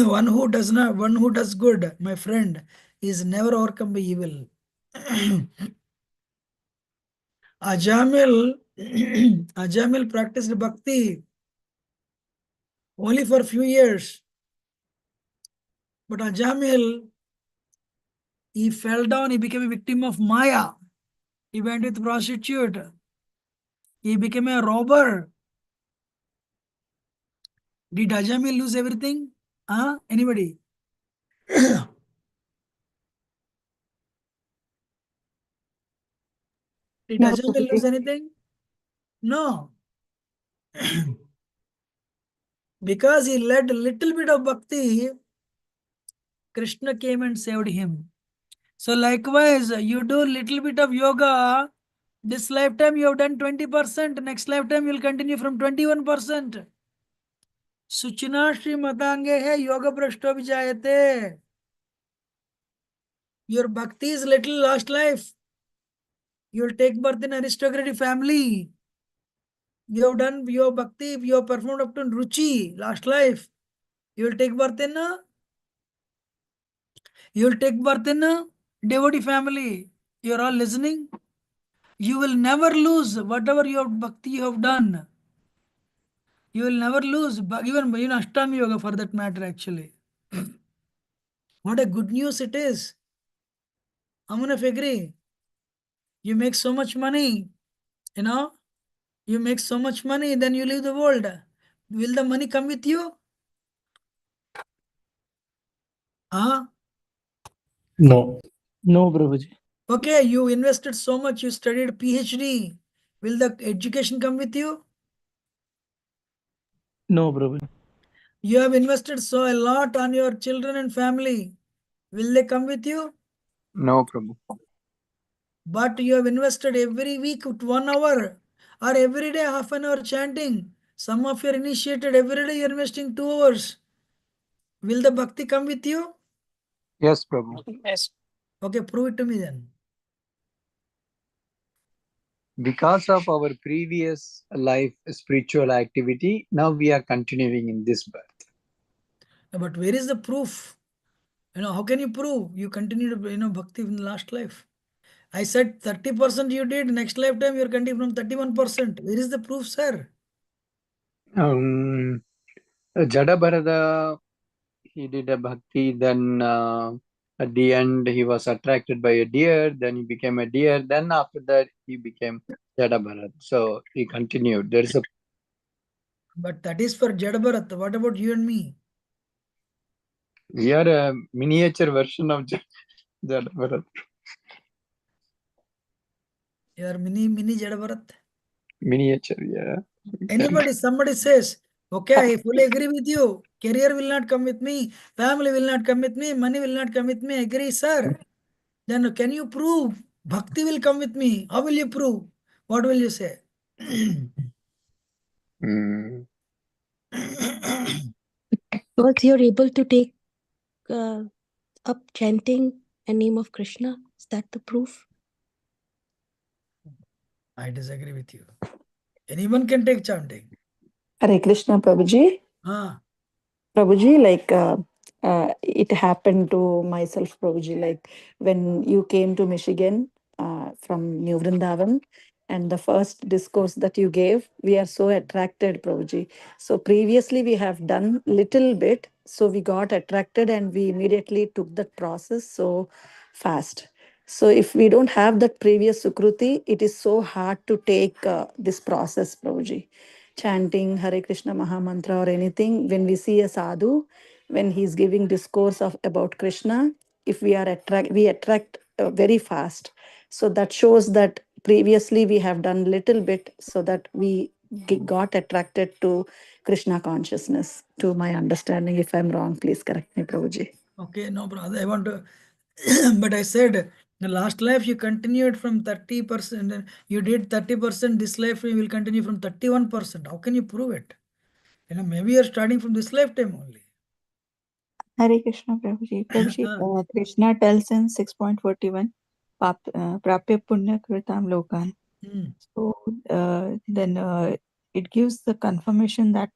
One who does good, my friend, is never overcome by evil. Ajamil, Ajamil practiced bhakti only for a few years. But Ajamil, he fell down, he became a victim of Maya. He went with prostitute. He became a robber. Did Ajamil lose everything? Anybody? Did No, Ajamil lose anything? No. Because he led a little bit of bhakti, Krishna came and saved him. So likewise, you do little bit of yoga, This lifetime you have done 20%. Next lifetime you will continue from 21%. Suchina Srimadange hai yoga prashto vijayate. Your bhakti is little last life. You will take birth in aristocratic family. You have done your bhakti, you have performed up to Ruchi last life. You will take birth in a devotee family. You are all listening. You will never lose whatever your bhakti you have done. You will never lose, even Ashtanga Yoga for that matter, actually. What a good news it is. Amun if agree. You make so much money, you make so much money, then you leave the world. Will the money come with you? Huh? No. No, Prabhuji. Okay, you invested so much, you studied PhD. Will the education come with you? No, Prabhuji. You have invested so a lot on your children and family. Will they come with you? No, Prabhu. But you have invested every week 1 hour or every day half an hour chanting. Some of you are initiated every day you are investing 2 hours. Will the bhakti come with you? Yes, Prabhu. Yes. Okay, prove it to me then. Because of our previous life spiritual activity, now we are continuing in this birth. But where is the proof? How can you prove you continued, bhakti in the last life? I said 30% you did, next lifetime you're continuing from 31%. Where is the proof, sir? Jada Bharata, he did a bhakti, then at the end he was attracted by a deer, then he became a deer, then after that he became Jada Bharat. So he continued. There is a But that is for Jada Bharat. What about you and me? we are a miniature version of Jada Bharat. You are mini Jada Bharat. Miniature, yeah. Somebody says, okay, I fully agree with you. Career will not come with me. Family will not come with me. Money will not come with me. Agree, sir. Then can you prove bhakti will come with me? How will you prove? What will you say? Mm. Because you're able to take up chanting a name of Krishna. Is that the proof? I disagree with you. Anyone can take chanting. Hare Krishna, Prabhuji. Ah, Prabhuji, it happened to myself, Prabhuji, like when you came to Michigan from New Vrindavan, and the first discourse that you gave, we are so attracted, Prabhuji. So previously we have done little bit, so we got attracted and we immediately took that process so fast. So if we don't have that previous Sukruti, it is so hard to take this process, Prabhuji. Chanting Hare Krishna Mahamantra or anything, when we see a sadhu, when he's giving discourse of about Krishna, if we attract very fast. So that shows that previously we have done little bit so that we got attracted to Krishna consciousness. To my understanding, if I'm wrong, please correct me, Prabhuji. okay, no brother. I want to, but I said the last life you continued from 30%. You did 30%. This life you will continue from 31%. How can you prove it? Maybe you're starting from this lifetime only. Hare Krishna, Prabhuji. Prabhuji, Krishna tells in 6.41, Prapya Punya Kritam Lokan. So then it gives the confirmation that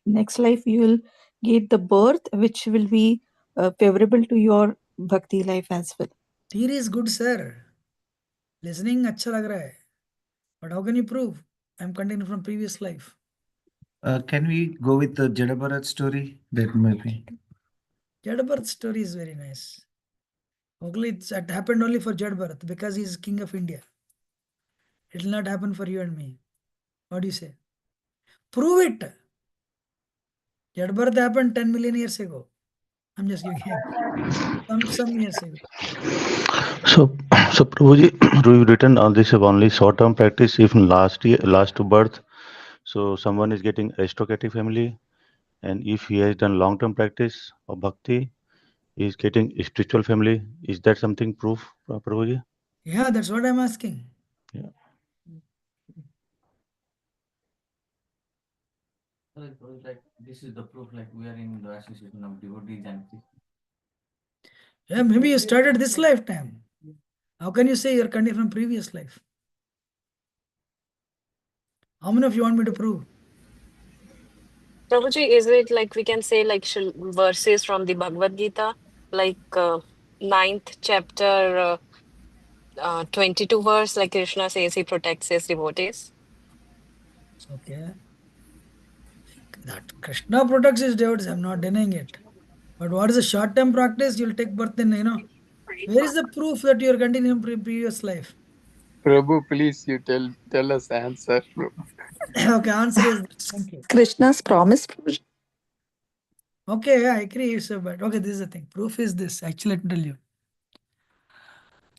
next life you will get the birth which will be favorable to your bhakti life as well. Theory is good, sir. Listening अच्छा लग रहा है. But how can you prove? I'm continuing from previous life. Can we go with the Jada Bharat story? That might be. Jada Bharat story is very nice. Only it happened only for Jada Bharat because he is king of India. It will not happen for you and me. What do you say? Prove it. Jada Bharat happened 10 million years ago. I'm just giving some years ago. So, Prabhuji, you written on this only short-term practice. If in last birth, so someone is getting aristocratic family, and if he has done long-term practice of bhakti, he is getting spiritual family. Is that something proof, Prabhuji? Yeah, that's what I'm asking. Yeah. Like this is the proof, like we are in the association of devotees and Yeah, maybe you started this lifetime. How can you say you're continuing from previous life? How many of you want me to prove? Prabhuji, is it like we can say like verses from the Bhagavad Gita, like ninth chapter, 22 verse, like Krishna says he protects his devotees? Okay. That Krishna protects his devotees, I'm not denying it. But what is a short-term practice? You'll take birth in, where is the proof that you're continuing previous life? Prabhu, please you tell us answer. Okay, answer is this. Thank you. Krishna's promise, Prabhuji. Okay, yeah, I agree. So, but okay, this is the thing. Proof is this. Actually, let me tell you.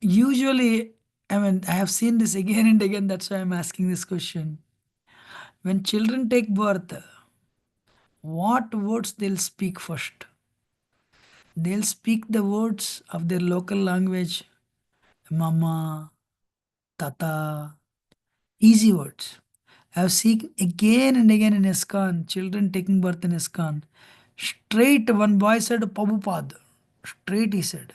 Usually, I mean, I have seen this again and again. That's why I'm asking this question. When children take birth, what words they'll speak first? They'll speak the words of their local language, mama, tata, easy words. I've seen again and again in ISKCON, children taking birth in ISKCON. Straight, one boy said Prabhupada. Straight he said.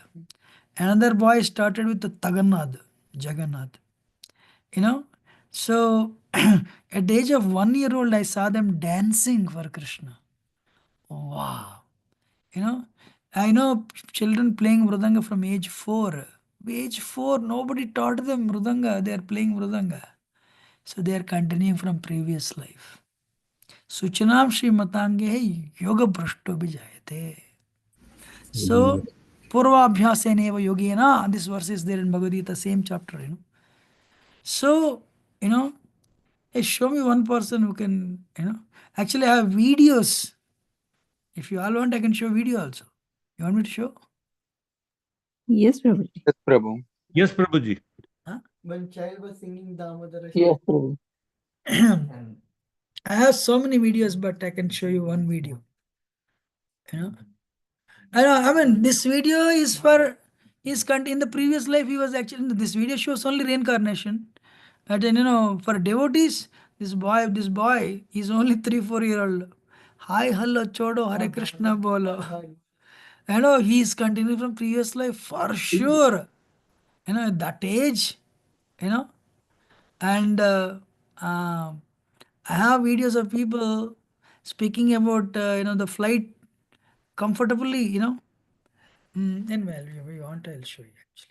Another boy started with the Tagannad, Jagannath. So at the age of 1 year old, I saw them dancing for Krishna. Wow. I know children playing Mridanga from age 4. Age 4, nobody taught them Mridanga. They are playing Mridanga. So they are continuing from previous life. Suchanam Shri Matange Yoga Prashto Bijayate. So Purvabhyaseneva Yogena, this verse is there in Bhagavad Gita, same chapter, So, hey, show me one person who can, actually I have videos. If you all want, I can show video also. You want me to show? Yes, Prabhuji. Yes, Prabhu. Yes, Prabhuji. Huh? When child was singing Damodara. Yes, Prabhu. I have so many videos, but I can show you one video. I mean, this video is for in the previous life. He was actually, this video shows only reincarnation. But then, for devotees, this boy is only 3-4 year old. Hi, hello, chodo, Hare Krishna bolo. He is continuing from previous life for sure. At that age, and I have videos of people speaking about, the flight comfortably, Anyway, if you want, I'll show you actually.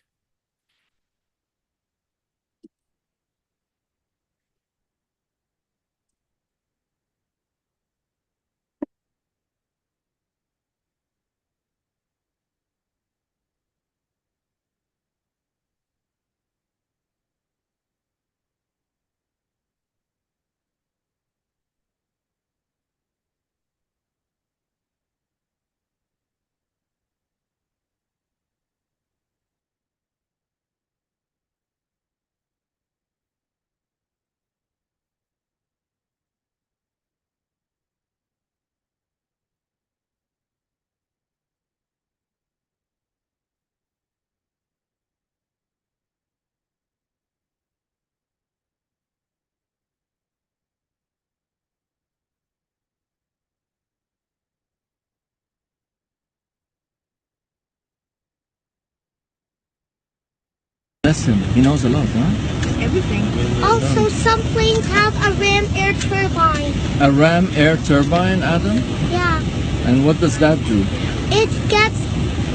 Listen, he knows a lot, huh? Everything. Also, some planes have a ram air turbine. A ram air turbine, Adam? Yeah. And what does that do? It gets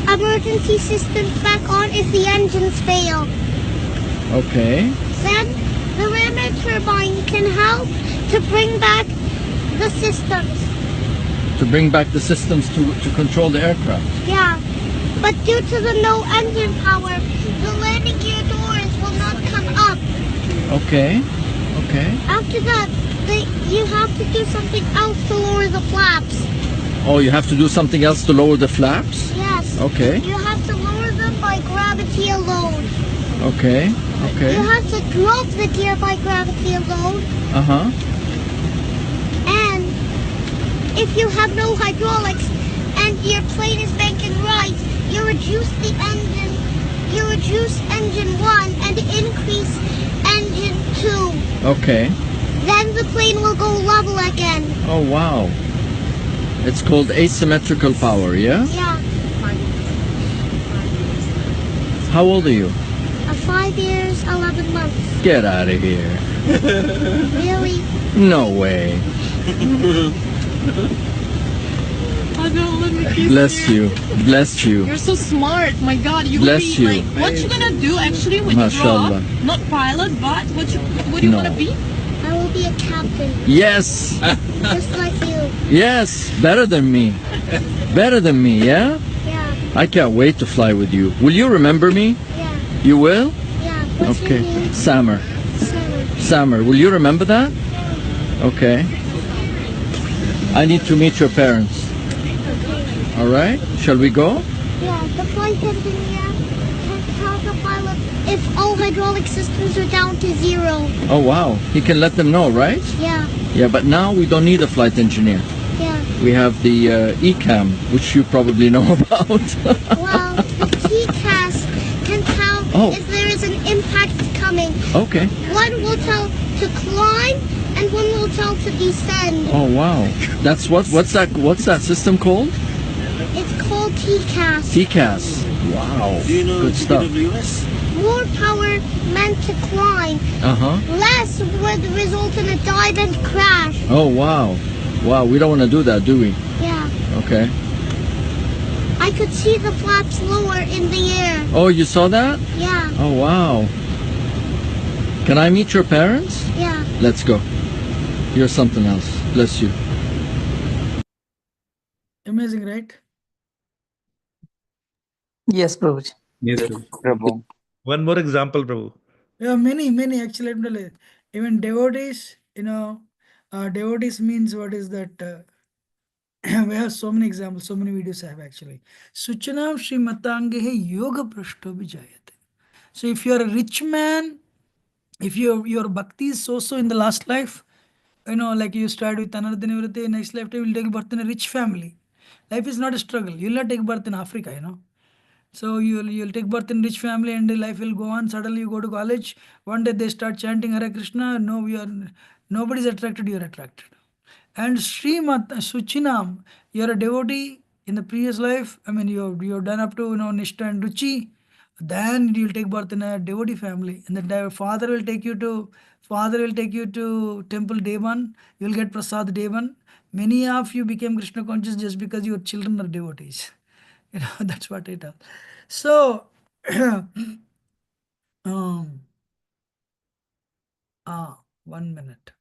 emergency systems back on if the engines fail. Okay. Then the ram air turbine can help to bring back the systems. To bring back the systems to control the aircraft. Yeah. But due to the no engine power, the landing gear doors will not come up. Okay. Okay. After that, you have to do something else to lower the flaps. Oh, you have to do something else to lower the flaps? Yes. Okay. You have to lower them by gravity alone. Okay. Okay. You have to drop the gear by gravity alone. Uh-huh. And if you have no hydraulics and your plane is banking right, you reduce the engine. You reduce engine 1 and increase engine 2. Okay. then the plane will go level again. Oh, wow. It's called asymmetrical power, yeah? Yeah. How old are you? 5 years, 11 months. Get out of here. Really? No way. Oh, don't let me kiss Bless you. Bless you. You're so smart. My God, you Bless will be you. like, what you gonna do actually when you grow Mashallah. up? Not pilot, but what do you No. wanna be? I will be a captain, Yes. just like you. Yes. Better than me. Better than me, yeah? Yeah, I can't wait to fly with you. Will you remember me? yeah, You will? yeah. What's Okay. your name? Samar. Summer. Samar. Will you remember that? Okay. I need to meet your parents. All right? Shall we go? Yeah, the flight engineer can tell the pilot if all hydraulic systems are down to 0. Oh, wow. He can let them know, right? Yeah, Yeah, but now we don't need a flight engineer. yeah. We have the ECAM, which you probably know about. Well, the TCAS can tell Oh. if there is an impact coming. Okay. One will tell to climb, and one will tell to descend. Oh, wow. That's what's that system called? It's called TCAS. TCAS. Wow. Do you know Good stuff. TWS? More power meant to climb. Uh-huh. Less would result in a dive and crash. Oh, wow. Wow, we don't want to do that, do we? Yeah. Okay. I could see the flaps lower in the air. Oh, you saw that? Yeah, Oh, wow. Can I meet your parents? yeah. Let's go. You're something else. Bless you. Amazing, right? Yes, Prabhuji. Yes, Prabhu. One more example, Prabhu. Yeah, many actually. Let me tell you. Even devotees, devotees means what is that? We have so many examples, so many videos I have actually. Suchanam Shri Matangehe Yoga Prashto Vijayate. So if you're a rich man, if your bhakti is so in the last life, like you started with Anardhan Nivriti, next lifetime you'll take birth in a rich family. Life is not a struggle. You'll not take birth in Africa. So you'll take birth in rich family and life will go on. Suddenly you go to college. One day they start chanting Hare Krishna. No, nobody's attracted. You're attracted. And Srimat Suchinam, you're a devotee in the previous life. I mean, you're done up to Nishta and Ruchi. Then you'll take birth in a devotee family, and the father will take you to temple day one. You'll get prasad day one. Many of you became Krishna conscious just because your children are devotees. That's what it is. So, 1 minute.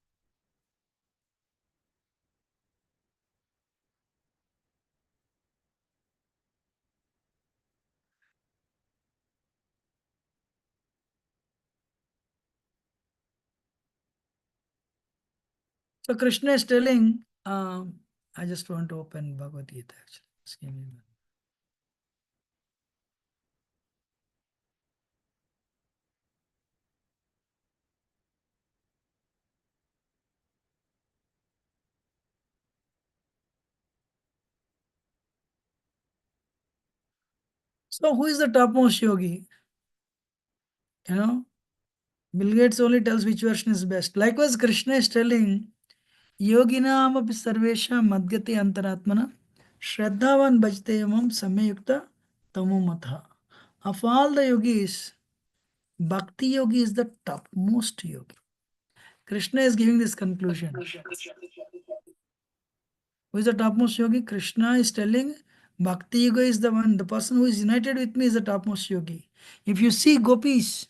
So Krishna is telling, I just want to open Bhagavad Gita actually. Just give me a minute. So who is the topmost yogi? Bill Gates only tells which version is best. Likewise, Krishna is telling, Yoginam api sarvesha madgati antaratmana Shraddhavan bhajte yamam samyukta tamo matha. Of all the yogis, Bhakti yogi is the topmost yogi. Krishna is giving this conclusion. Who is the topmost yogi? Krishna is telling Bhakti yoga is the one, the person who is united with me is the topmost yogi. If you see gopis,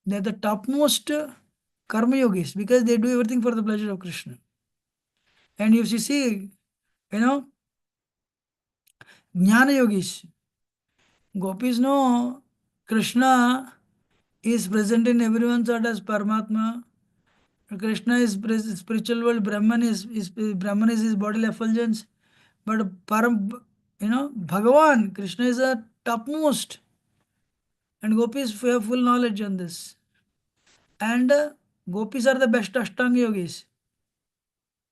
they are the topmost karma yogis because they do everything for the pleasure of Krishna. And if you see, Jnana yogis, gopis know Krishna is present in everyone's heart as Paramatma. Krishna is spiritual world, Brahman is his bodily effulgence. But Bhagavan, Krishna is a topmost. And gopis have full knowledge on this. And gopis are the best Ashtanga yogis.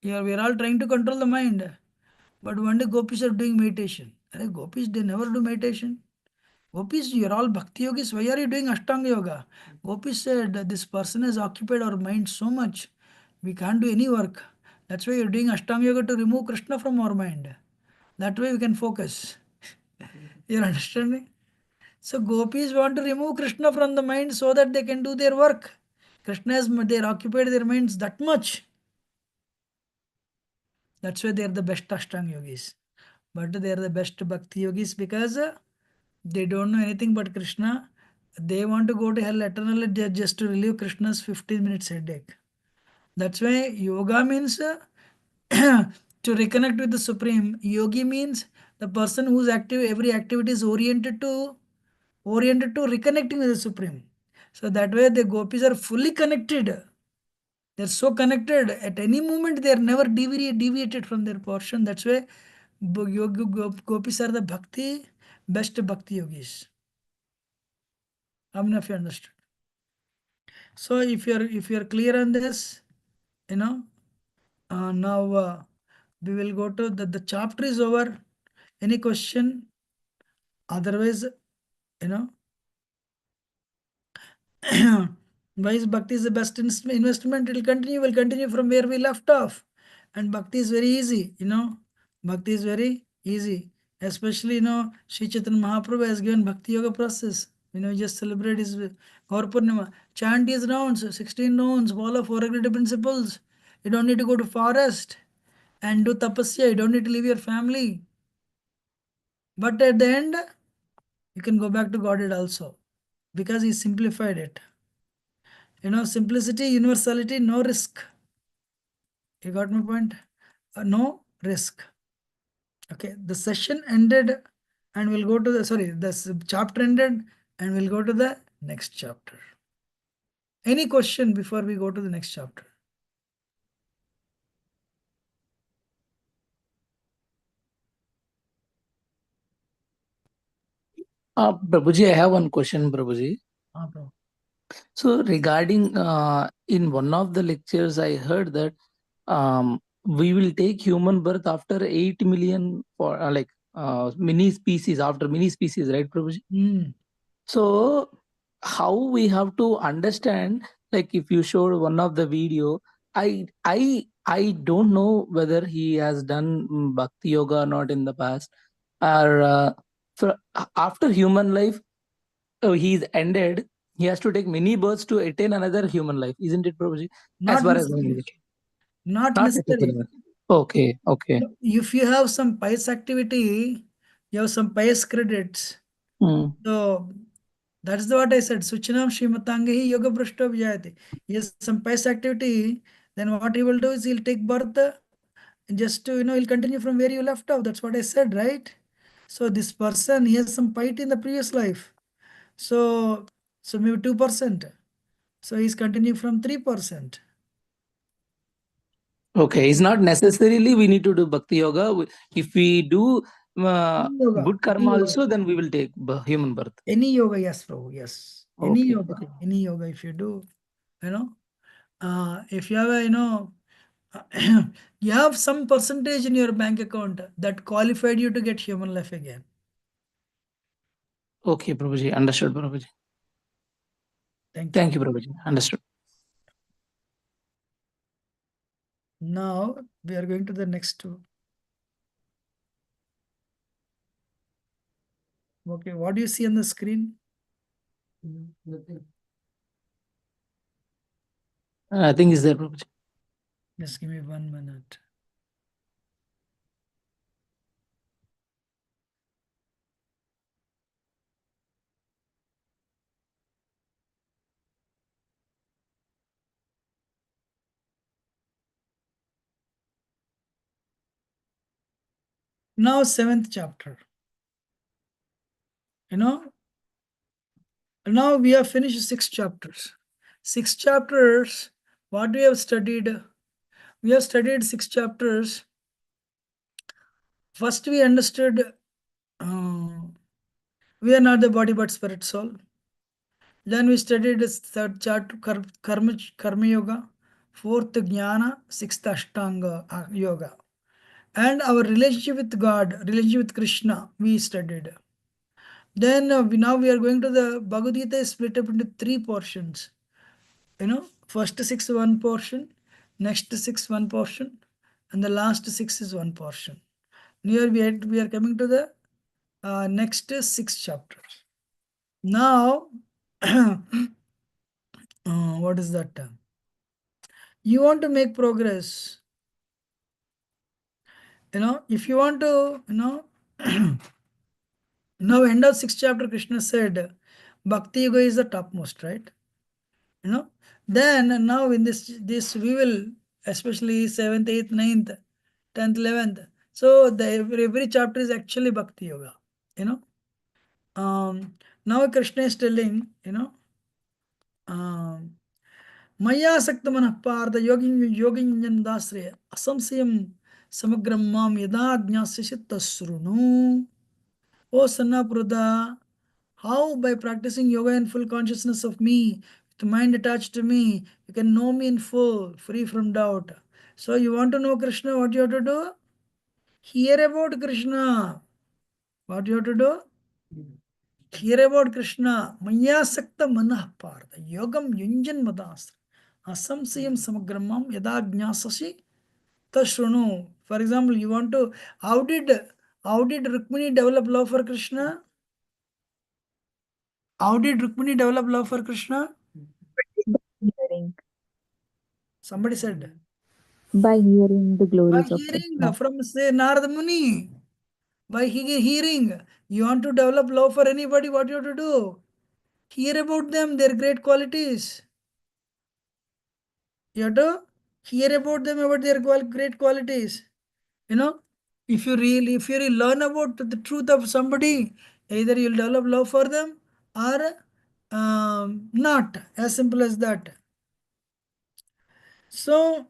We are all trying to control the mind. But one day gopis are doing meditation. Gopis, they never do meditation. Gopis, you are all bhakti yogis. Why are you doing Ashtanga yoga? Gopis said, this person has occupied our mind so much We can't do any work. That's why you're doing Ashtanga Yoga to remove Krishna from our mind. That way we can focus. You're understanding? So gopis want to remove Krishna from the mind so that they can do their work. Krishna has they're occupied their minds that much. That's why they are the best Ashtanga yogis. But they are the best Bhakti yogis because they don't know anything but Krishna. They want to go to hell eternally just to relieve Krishna's 15 minutes headache. That's why yoga means to reconnect with the Supreme. Yogi means the person whose every activity is oriented to reconnecting with the Supreme. So that way the gopis are fully connected. They're so connected. At any moment they are never deviated from their portion. That's why gopis are the best bhakti yogis. I mean, if you understood. So if you're clear on this, now we will go to the chapter is over. Any question? Otherwise, why is bhakti is the best investment? It will continue. We'll continue from where we left off. And bhakti is very easy. Bhakti is very easy. Especially, Sri Chaitanya Mahaprabhu has given bhakti yoga process. Just celebrate his Gaur Purnima. Chant his rounds, 16 rounds, follow 4 agreed principles. You don't need to go to forest and do tapasya. You don't need to leave your family. But at the end, you can go back to Godhead also. Because he simplified it. Simplicity, universality, no risk. You got my point? No risk. Okay, the session ended and we'll go to the chapter ended and we'll go to the next chapter. Any question before we go to the next chapter? Prabhuji, I have one question, Prabhuji. Prabhu. So regarding in one of the lectures, I heard that we will take human birth after 8 million for mini species, after mini species, right, Prabhuji? So how we have to understand, like if you showed one of the video, I don't know whether he has done bhakti yoga or not in the past, or after human life, he's ended, he has to take many births to attain another human life, isn't it, Prabhuji? Not necessarily. Not necessarily. Okay. If you have some pious activity, you have some pious credits. So that's what I said. Suchinam Srimatangahi Yoga Brashta Vijayate. Yes, some pious activity, then what he will do is he'll take birth just to, he'll continue from where you left off. That's what I said, right? So this person, he has some piety in the previous life. So maybe 2%. So he's continuing from 3%. Okay, it's not necessarily we need to do bhakti yoga. If we do good karma also, then we will take human birth. Any yoga, yes, Prabhu, yes. Any yoga, if you do, if you have you have some percentage in your bank account that qualified you to get human life again. Okay, Prabhuji, understood, Prabhuji. Thank you, Prabhuji, understood. Now we are going to the next two. Okay, what do you see on the screen? Nothing. I think is there, Prabhuji. Just give me 1 minute. Now 7th chapter. Now we have finished 6 chapters. 6 chapters, what we have studied? We have studied 6 chapters. First we understood we are not the body but spirit soul. Then we studied the 3rd chapter, Karma Yoga, 4th Jnana, 6th Ashtanga Yoga. And our relationship with God, relationship with Krishna, we studied. Then now we are going to the Bhagavad Gita is split up into 3 portions. First 6 one portion, Next 6 one portion, and the last 6 is one portion. Here we are coming to the next 6 chapters. Now, what is that? You want to make progress. If you want to, now end of 6th chapter, Krishna said, Bhakti Yoga is the topmost, right? Then now in this we will, especially 7th, 8th, 9th, 10th, 11th. So every chapter is actually Bhakti Yoga. Now Krishna is telling, Maya Sakta Manah Partha Yogin Dasre Asamsayam Samagram Mam Yada Jnasya Tasrunu. O Sannaprada, how by practicing yoga in full consciousness of me, with the mind attached to me, you can know me in full, free from doubt. So you want to know Krishna, what you have to do? Hear about Krishna. What you have to do? Hear about Krishna. Maya Sakta Manah Partha Yogam Yunjan Madas Asamsayam Samagramam Yada Jnasasi Tashrunu. For example, you want to, how did Rukmini develop love for Krishna? How did Rukmini develop love for Krishna? Hearing. Somebody said. By hearing the By glories of hearing Krishna. from, say, Narada Muni. By hearing. You want to develop love for anybody, what you have to do? Hear about them, their great qualities. You have to hear about them, about their great qualities. If you really learn about the truth of somebody, either you'll develop love for them or not. As simple as that. So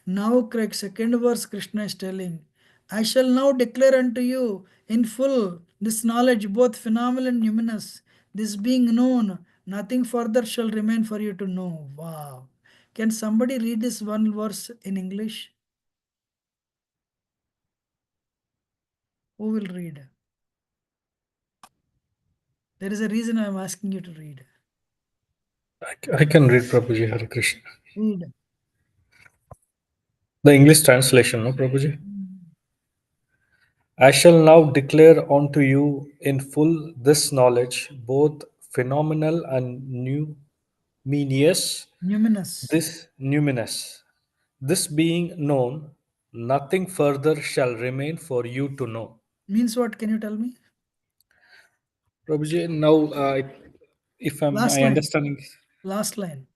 now second verse Krishna is telling, I shall now declare unto you in full this knowledge, both phenomenal and numinous. This being known, nothing further shall remain for you to know. Wow. Can somebody read this one verse in English? Who will read? There is a reason I am asking you to read. I can read, Prabhuji. Hare Krishna. Read. The English translation, no, Prabhuji? I shall now declare unto you in full this knowledge, both phenomenal and numinous. Numinous. This being known, nothing further shall remain for you to know. Means what? Can you tell me? Prabhuji, now, if Last I line. understanding. Last line.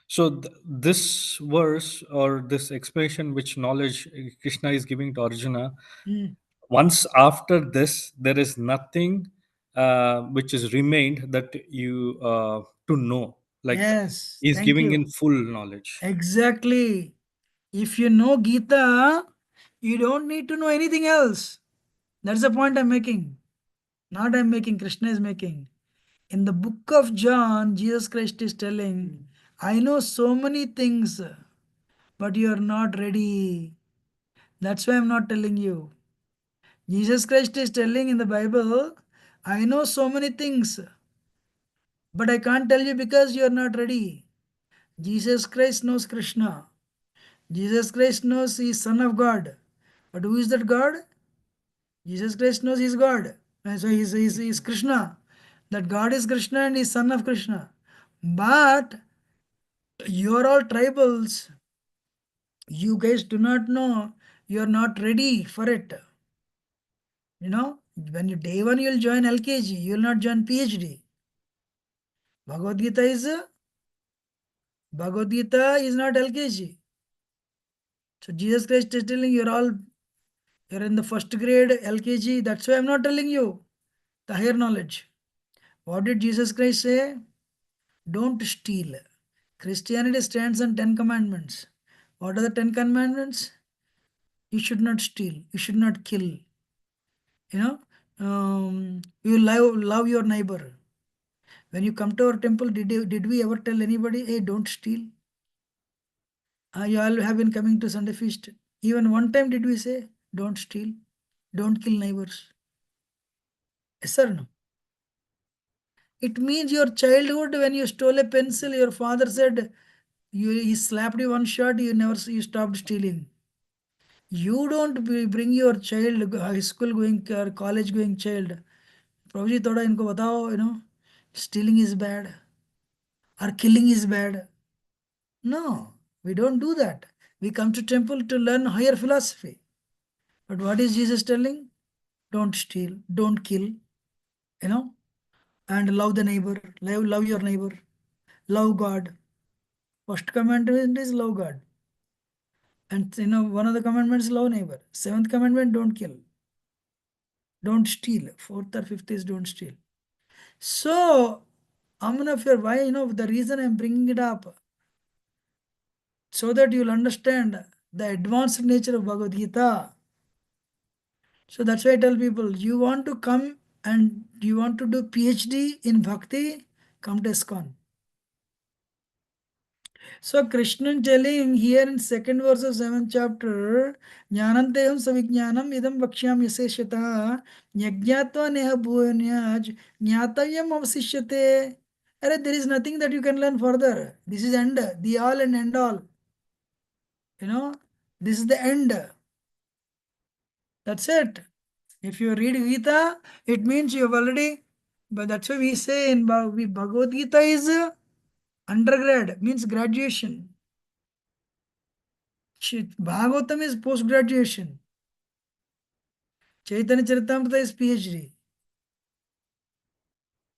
So this verse or this expression, which knowledge Krishna is giving to Arjuna, once after this, there is nothing which is remained that you to know. Like Yes. he's Thank giving you. in full knowledge. Exactly. If you know Gita, you don't need to know anything else. That's the point I'm making. Not I'm making, Krishna is making. In the book of John, Jesus Christ is telling, I know so many things, but you are not ready. That's why I'm not telling you. Jesus Christ is telling in the Bible, I know so many things, but I can't tell you because you are not ready. Jesus Christ knows Krishna. Jesus Christ knows he is Son of God. But who is that God? Jesus Christ knows he is God. And so he is Krishna. That God is Krishna and he is Son of Krishna. But you are all tribals. You guys do not know. You are not ready for it. When you day one, you will join LKG. You will not join PhD. Bhagavad Gita is not LKG. So Jesus Christ is telling you're in the first grade LKG. That's why I'm not telling you the higher knowledge. What did Jesus Christ say? Don't steal. Christianity stands on 10 commandments. What are the 10 commandments? You should not steal. You should not kill. You love your neighbor. When you come to our temple, did we ever tell anybody, hey, don't steal? You all have been coming to Sunday feast. Even one time did we say, don't steal, don't kill neighbors? Yes or no? It means your childhood, when you stole a pencil, your father said, he slapped you one shot, you stopped stealing. You don't bring your child, high school going or college going child. Prabhuji thoda inko batao, stealing is bad or killing is bad. No, we don't do that. We come to temple to learn higher philosophy. But what is Jesus telling? Don't steal, don't kill, and love the neighbor, love your neighbor, love God. First commandment is love God. And one of the commandments is love neighbor. Seventh commandment, don't kill. Don't steal. Fourth or fifth is don't steal. So, Amanafir, why, the reason I'm bringing it up, so that you'll understand the advanced nature of Bhagavad Gita. So that's why I tell people, you want to come and you want to do PhD in Bhakti, come to ISKCON. So Krishna telling here in second verse of 7th chapter, Jnananteham savijnanam idam vakshyam yaseshata yajnatva neha bhuvanyaj jnatavyam avasishyate. There is nothing that you can learn further. This is end, the all and end all. This is the end. That's it. If you read Gita, it means you have already, but that's why we say in Bhagavad Gita is undergrad, means graduation. Bhagavatam is post-graduation. Chaitanya Charitamrita is PhD.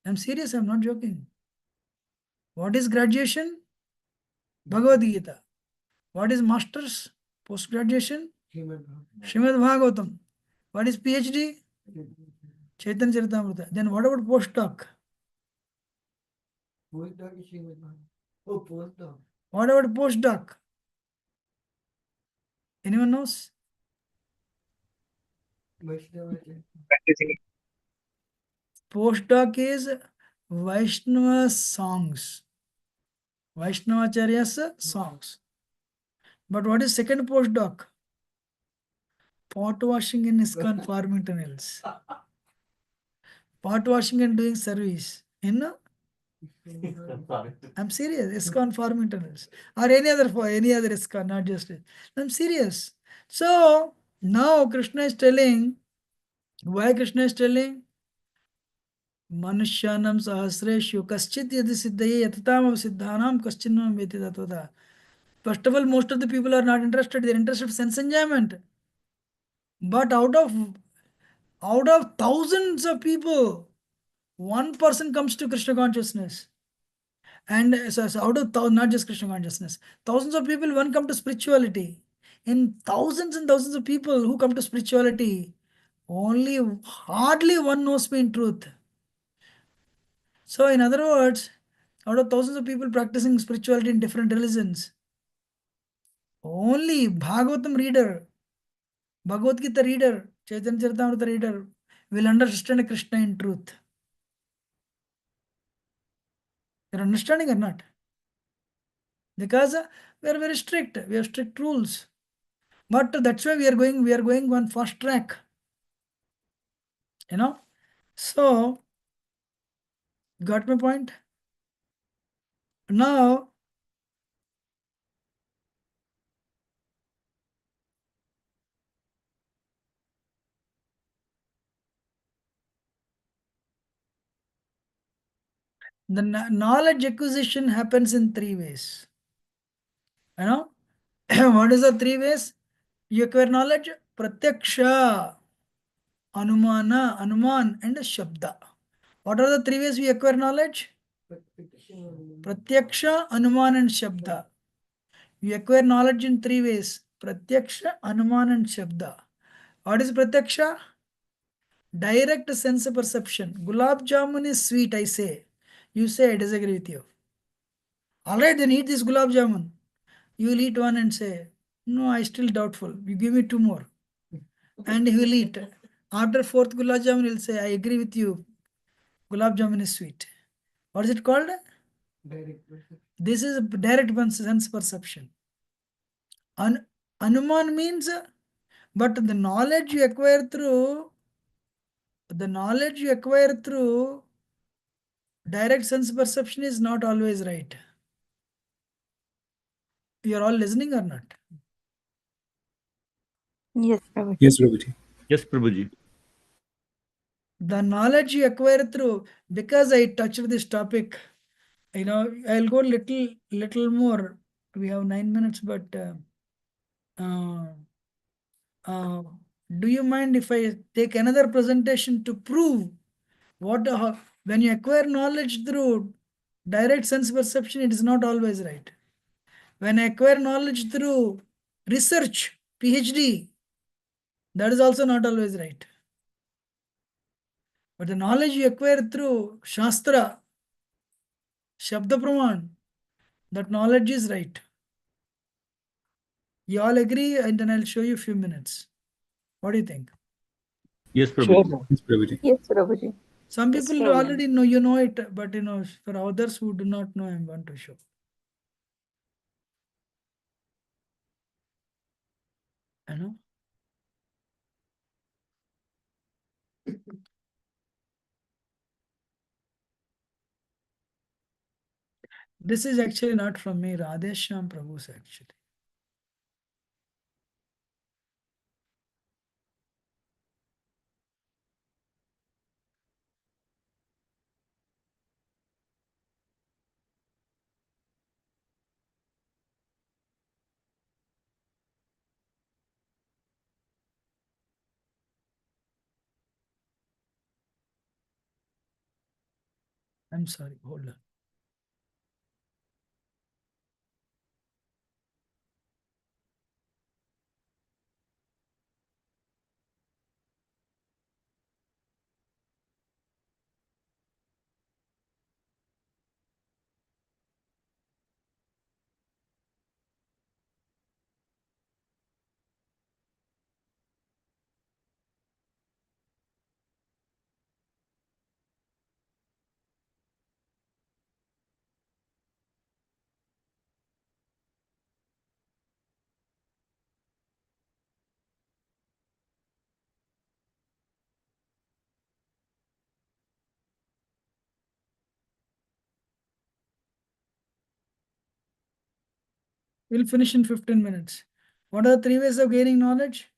I'm serious, I'm not joking. What is graduation? Bhagavad Gita. What is master's? Post-graduation? Srimad Bhagavatam. What is PhD? Chaitanya Charitamrita. Then what about postdoc? Postdoc is Srimad Bhagavatam. Oh, postdoc. What about postdoc? Anyone knows? Postdoc is Vaishnava songs. Vaishnavacharya's songs. But what is second postdoc? Pot washing in ISKCON farming tunnels. Pot washing and doing service. I'm serious. ISKCON farming tunnels. Or any other ISKCON, not just it. I'm serious. So now Krishna is telling, why Krishna is telling? Manushyanam sahasreshu kaschit yadi siddhaye yatatam siddhanam kaschinam veti tatvada. First of all, most of the people are not interested. They're interested in sense enjoyment. But out of thousands of people, one person comes to Krishna consciousness. And so out of not just Krishna consciousness, thousands of people, one come to spirituality. In thousands and thousands of people who come to spirituality, hardly one knows me in truth. So in other words, out of thousands of people practicing spirituality in different religions, only Bhagavatam reader, Bhagavad Gita reader, Chaitanya Charitamrita reader will understand Krishna in truth. You're understanding or not? Because we are very strict. We have strict rules. But that's why we are going on fast track. So got my point? Now the knowledge acquisition happens in three ways. What is the three ways you acquire knowledge? Pratyaksha, Anumana, Anuman, and Shabda. What are the three ways we acquire knowledge? Pratyaksha, Anuman, and Shabda. We acquire knowledge in three ways. Pratyaksha, Anuman, and Shabda. What is Pratyaksha? Direct sense perception. Gulab Jamun is sweet, I say. You say, I disagree with you. Alright, then eat this Gulab Jamun. You will eat one and say, no, I still doubtful. You give me two more. And he will eat. After fourth Gulab Jamun, he will say, I agree with you. Gulab Jamun is sweet. What is it called? This is direct sense perception. Anuman means, but the knowledge you acquire through direct sense perception is not always right. You are all listening or not? Yes, Prabhuji. Yes, Prabhuji. Yes, Prabhuji. The knowledge you acquire through, because I touched this topic, I'll go little more. We have 9 minutes, but do you mind if I take another presentation to prove when you acquire knowledge through direct sense perception, it is not always right. When I acquire knowledge through research, PhD, that is also not always right. But the knowledge you acquire through Shastra, Shabda Praman, that knowledge is right. You all agree, and then I'll show you a few minutes. What do you think? Yes, Sure. Prabhuji. Yes, Prabhuji. Yes, Prabhuji. Some Yes, people Prabhu. already know, you know it, but for others who do not know, I want to show. You know? This is actually not from me, Radhesham Prabhu's actually. I'm sorry, hold on. We'll finish in 15 minutes. What are the 3 ways of gaining knowledge?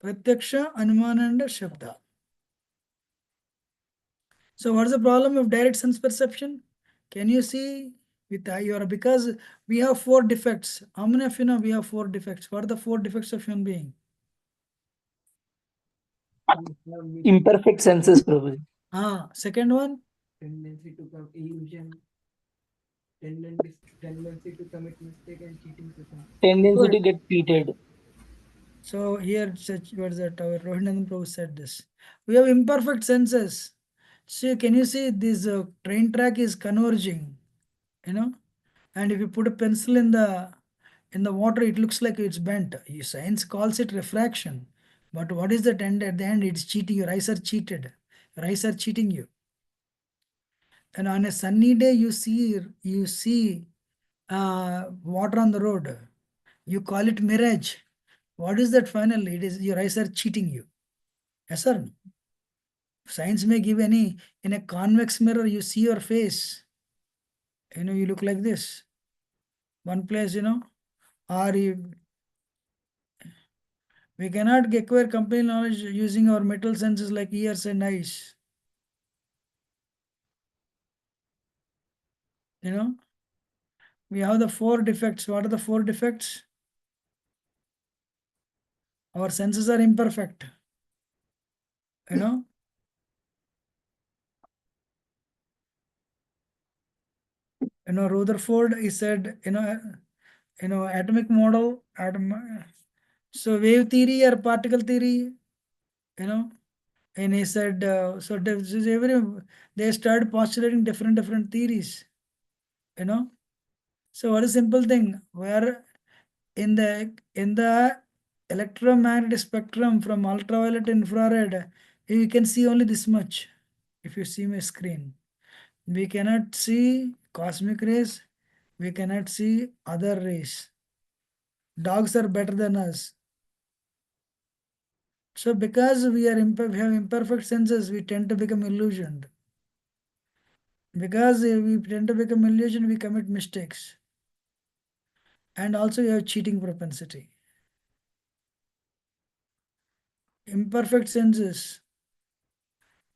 Pratyaksha, Anumana, and Shabda. So what is the problem of direct sense perception? Can you see with your, because we have 4 defects. How many of you know we have 4 defects? What are the 4 defects of human being? Imperfect senses, Prabhuji. Second one? Tendency to come illusion, tendency to commit mistake and cheating to some. Tendency to get cheated. So here, what is that? Our Rohinathan Prabhu said this. We have imperfect senses. So can you see this train track is converging, and if you put a pencil in the water, it looks like it's bent. Science calls it refraction. But what is that end? At the end, it's cheating. Your eyes are cheated. Your eyes are cheating you. And on a sunny day, you see water on the road. You call it mirage. What is that finally? It is your eyes are cheating you. Yes or no? Science may give in a convex mirror, you see your face. You look like this. One place, or we cannot acquire complete knowledge using our mental senses like ears and eyes. We have the 4 defects. What are the 4 defects? Our senses are imperfect. Rutherford, he said, atomic model, so wave theory or particle theory, and he said, they started postulating different theories, So what is simple thing? Where in the electromagnetic spectrum from ultraviolet to infrared, you can see only this much. If you see my screen, we cannot see cosmic rays. We cannot see other rays. Dogs are better than us. So because we have imperfect senses, we tend to become illusioned. Because we tend to become illusion, we commit mistakes. And also we have cheating propensity. Imperfect senses.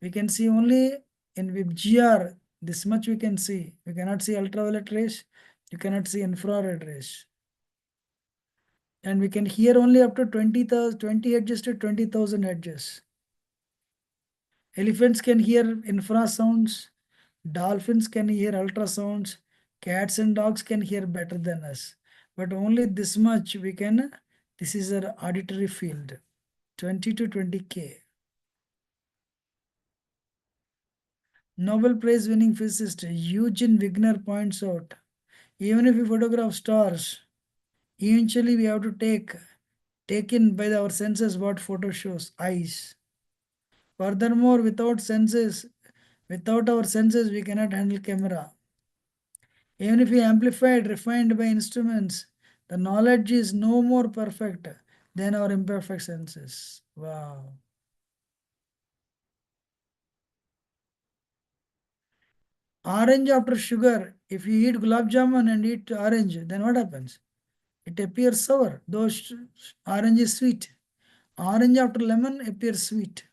We can see only in with GR, this much we can see. We cannot see ultraviolet rays, you cannot see infrared rays. And we can hear only up to 20 hertz to 20,000 hertz. Elephants can hear infrasounds, dolphins can hear ultrasounds, cats and dogs can hear better than us. But only this much we can, this is our auditory field, 20 to 20K. Nobel Prize winning physicist Eugene Wigner points out, even if we photograph stars, eventually we have to take in by our senses what photo shows, eyes. Furthermore, without our senses, we cannot handle camera. Even if we amplified, refined by instruments, the knowledge is no more perfect than our imperfect senses. Wow. Orange after sugar. If you eat gulab jamun and eat orange, then what happens? It appears sour, though orange is sweet. Orange after lemon appears sweet.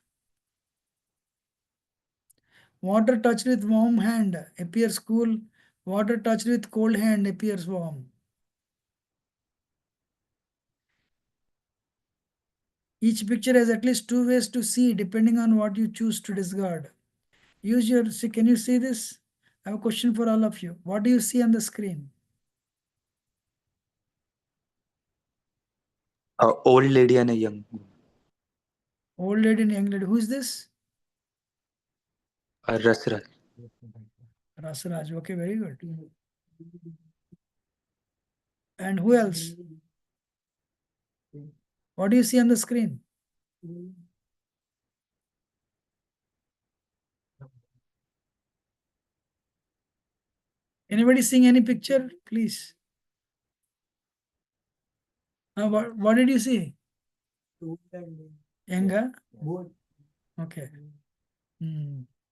Water touched with warm hand appears cool. Water touched with cold hand appears warm. Each picture has at least two ways to see depending on what you choose to discard. Can you see this? I have a question for all of you. What do you see on the screen? Old lady and a young. Old lady and young lady. Who is this? Rasraj. Rasraj. Okay, very good. And who else? What do you see on the screen? Anybody seeing any picture? Please. What did you see? Younger? Okay.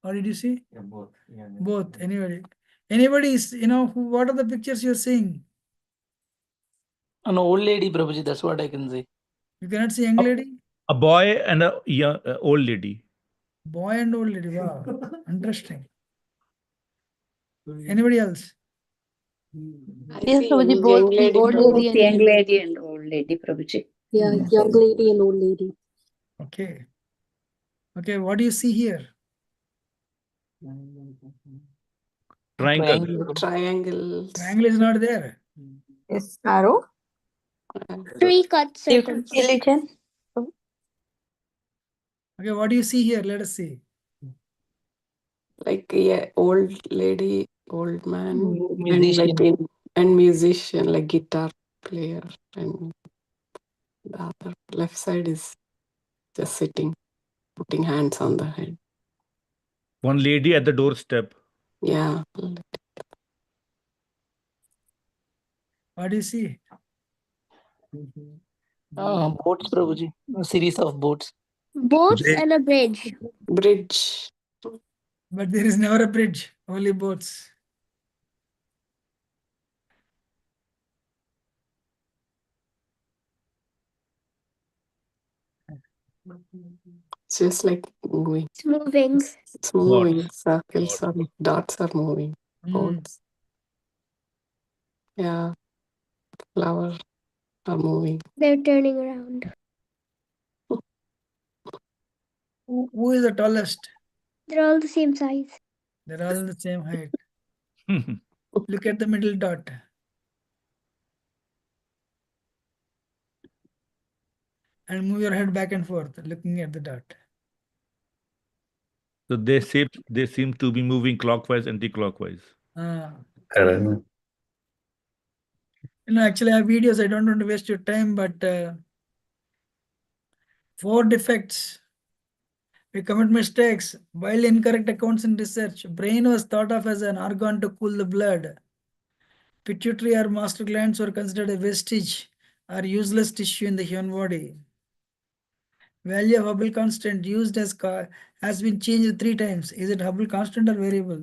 What did you see? Both. Both. Anybody is, what are the pictures you're seeing? An old lady, Prabhuji, that's what I can say. You cannot see young lady? A boy and a young, old lady. Boy and old lady. Wow. Interesting. Anybody else? Yes, Prabhuji, Young both the lady, old Prabhu. lady and young lady and old lady, Prabhuji. yeah, young lady and old lady. Okay. Okay, what do you see here? Triangle. Triangles. Triangle is not there. Yes, arrow. Three cut circles. Religion. Okay, what do you see here? Let us see. Like, yeah, old lady, old man, Musician. and musician, like guitar player, and the other left side is just sitting, putting hands on the head. One lady at the doorstep. Yeah. What do you see? Boats, Prabhuji. A series of boats. Boats Bridge. and a bridge. Bridge. But there is never a bridge, only boats. It's just like moving. It's moving. It's moving. Dots. Circles are, dots are moving. Boats. Yeah. Flowers are moving. They're turning around. Who is the tallest? They're all the same size. They're all the same height. Look at the middle dot. And move your head back and forth, looking at the dot. So they seem to be moving clockwise, anti-clockwise. Correct. Actually I have videos. I don't want to waste your time, but 4 defects. We commit mistakes. While incorrect accounts in research, brain was thought of as an organ to cool the blood. Pituitary or master glands were considered a vestige or useless tissue in the human body. Value of Hubble constant used as has been changed 3 times. Is it Hubble constant or variable?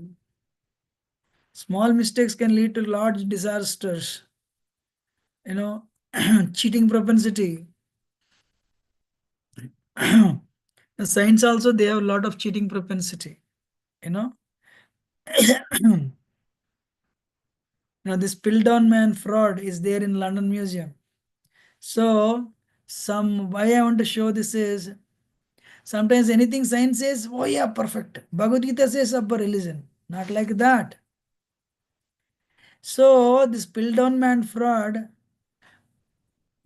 Small mistakes can lead to large disasters. You know, cheating propensity. The science also, they have a lot of cheating propensity. You know, now this Piltdown Man fraud is there in London Museum. So why I want to show this is, sometimes anything science says, oh yeah, perfect. Bhagavad Gita says upper religion. Not like that. So this Piltdown Man fraud,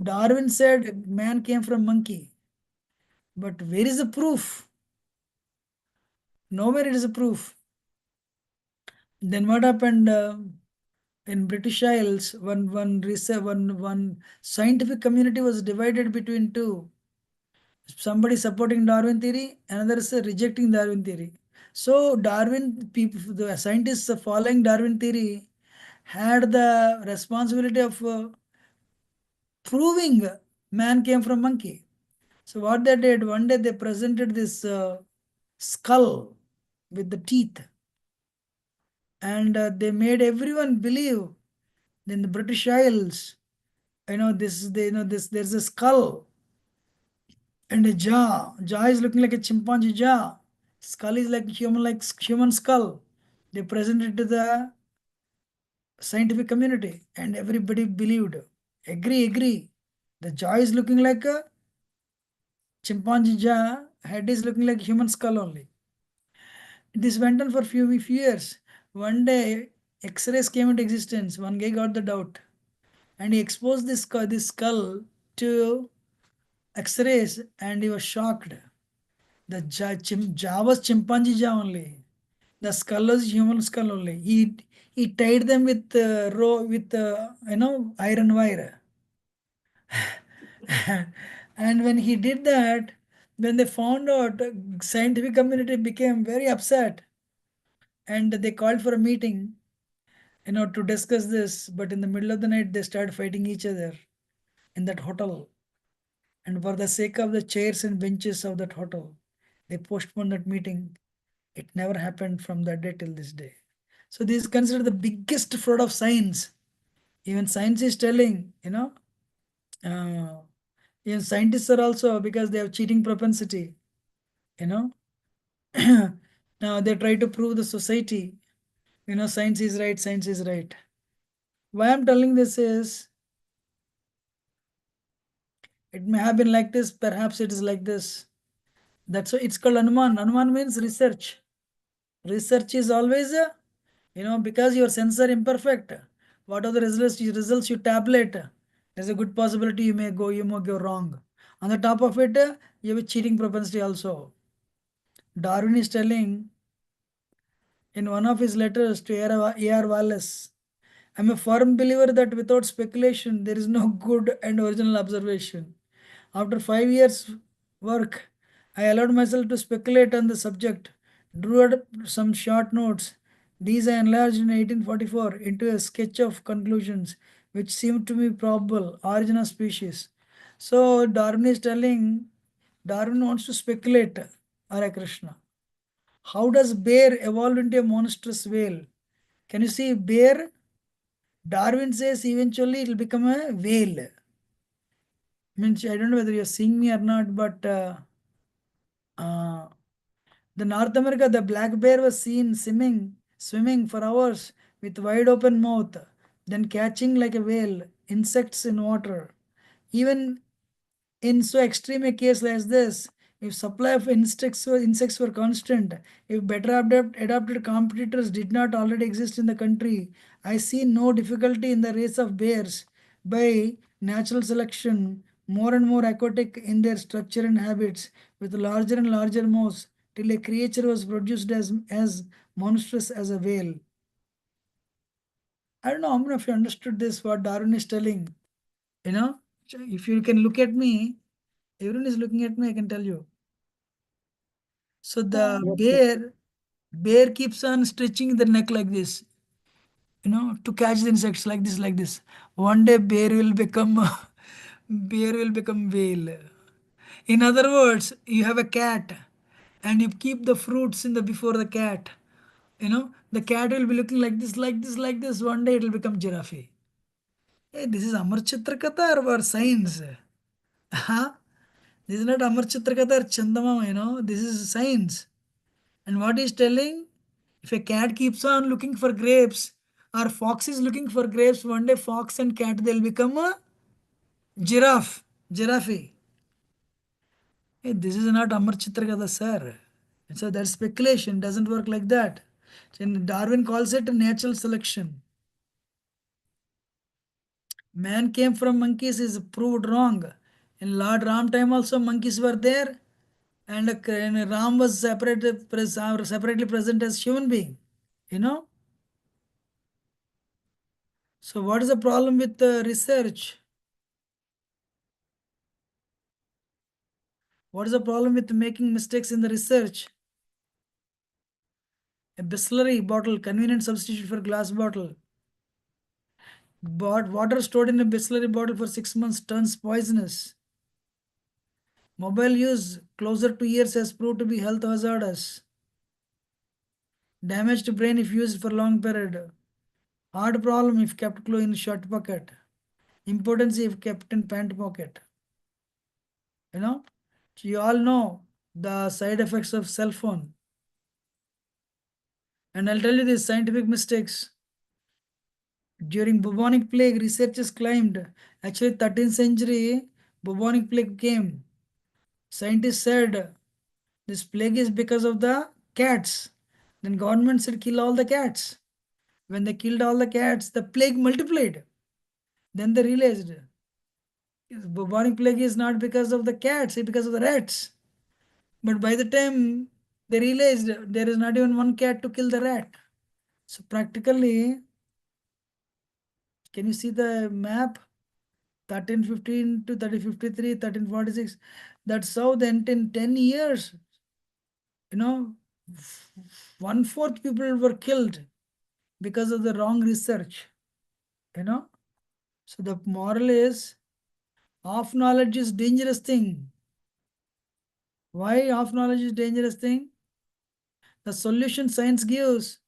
Darwin said man came from monkey. But where is the proof? Nowhere it is a proof. Then what happened in British Isles? One scientific community was divided between two. Somebody supporting Darwin theory, another is rejecting Darwin theory. So Darwin people, the scientists following Darwin theory, had the responsibility of proving man came from monkey. So what they did, one day they presented this skull with the teeth, and they made everyone believe in the British Isles, there's a skull and a jaw. Jaw is looking like a chimpanzee jaw. Skull is like human skull. They presented to the scientific community, and everybody believed. Agree. The jaw is looking like a chimpanzee jaw. Head is looking like human skull only. This went on for few years. One day, X-rays came into existence. One guy got the doubt, and he exposed this skull to X-rays, and he was shocked. The jaw was chimpanzee jaw only. The skull was human skull only. He tied them with iron wire. And when he did that, when they found out, scientific community became very upset, and they called for a meeting, to discuss this. But in the middle of the night, they started fighting each other in that hotel. And for the sake of the chairs and benches of that hotel, they postponed that meeting. It never happened from that day till this day. So this is considered the biggest fraud of science. Even science is telling, even scientists are also, because they have cheating propensity, now they try to prove the society, science is right. Why I'm telling this is, it may have been like this, perhaps it is like this. That's why it's called Anuman. Anuman means research. Research is always, because your sense are imperfect, what are the results you tabulate, there's a good possibility you may go wrong. On the top of it, you have a cheating propensity also. Darwin is telling in one of his letters to A.R. Wallace, I'm a firm believer that without speculation, there is no good and original observation. After 5 years' work, I allowed myself to speculate on the subject, drew out some short notes. These I enlarged in 1844 into a sketch of conclusions which seemed to me probable, origin of species. So Darwin is telling, Darwin wants to speculate, Hare Krishna. How does bear evolve into a monstrous whale? Can you see bear? Darwin says eventually it will become a whale. Means I don't know whether you're seeing me or not, but the North America, the black bear was seen swimming for hours with wide open mouth, then catching like a whale insects in water. Even in so extreme a case as this, if supply of insects were constant, if better adapted competitors did not already exist in the country, I see no difficulty in the race of bears by natural selection, more and more aquatic in their structure and habits, with larger and larger mouths, till a creature was produced as monstrous as a whale. I don't know how many of you understood this, what Darwin is telling. If you can look at me, everyone is looking at me, I can tell you. So the bear keeps on stretching the neck like this, to catch the insects like this. One day bear will become whale. In other words, you have a cat and you keep the fruits before the cat. You know, the cat will be looking like this, like this, like this. One day it will become giraffe. Hey, this is Amar Chitrakatha or science? Huh? This is not Amar Chitrakatha or Chandamama, you know. This is science. And what he's telling, if a cat keeps on looking for grapes, or fox is looking for grapes, one day fox and cat, they'll become a giraffe. Hey, this is not Amar Chitrakatha, sir. So that's speculation, doesn't work like that. And Darwin calls it natural selection. Man came from monkeys is proved wrong. In Lord Ram time also monkeys were there, and Ram was separately present as human being. You know. So what is the problem with the research? What is the problem with making mistakes in the research? A Bisleri bottle, convenient substitute for glass bottle. But water stored in a Bisleri bottle for 6 months turns poisonous. Mobile use closer to years has proved to be health hazardous. Damage to brain if used for long period. Hard problem if kept close in short pocket. Importance if kept in pant pocket. You know, you all know the side effects of cell phone. And I'll tell you these scientific mistakes. During bubonic plague, researchers claimed, actually 13th century, bubonic plague came. Scientists said this plague is because of the cats. Then government said kill all the cats. When they killed all the cats, the plague multiplied. Then they realized bubonic plague is not because of the cats, it's because of the rats. But by the time they realized there is not even one cat to kill the rat. So practically, can you see the map? 1315 to 1353, 1346. That's how then in 10 years, you know, 1/4 people were killed because of the wrong research. You know. So the moral is half knowledge is dangerous thing. Why half knowledge is dangerous thing? The solution science gives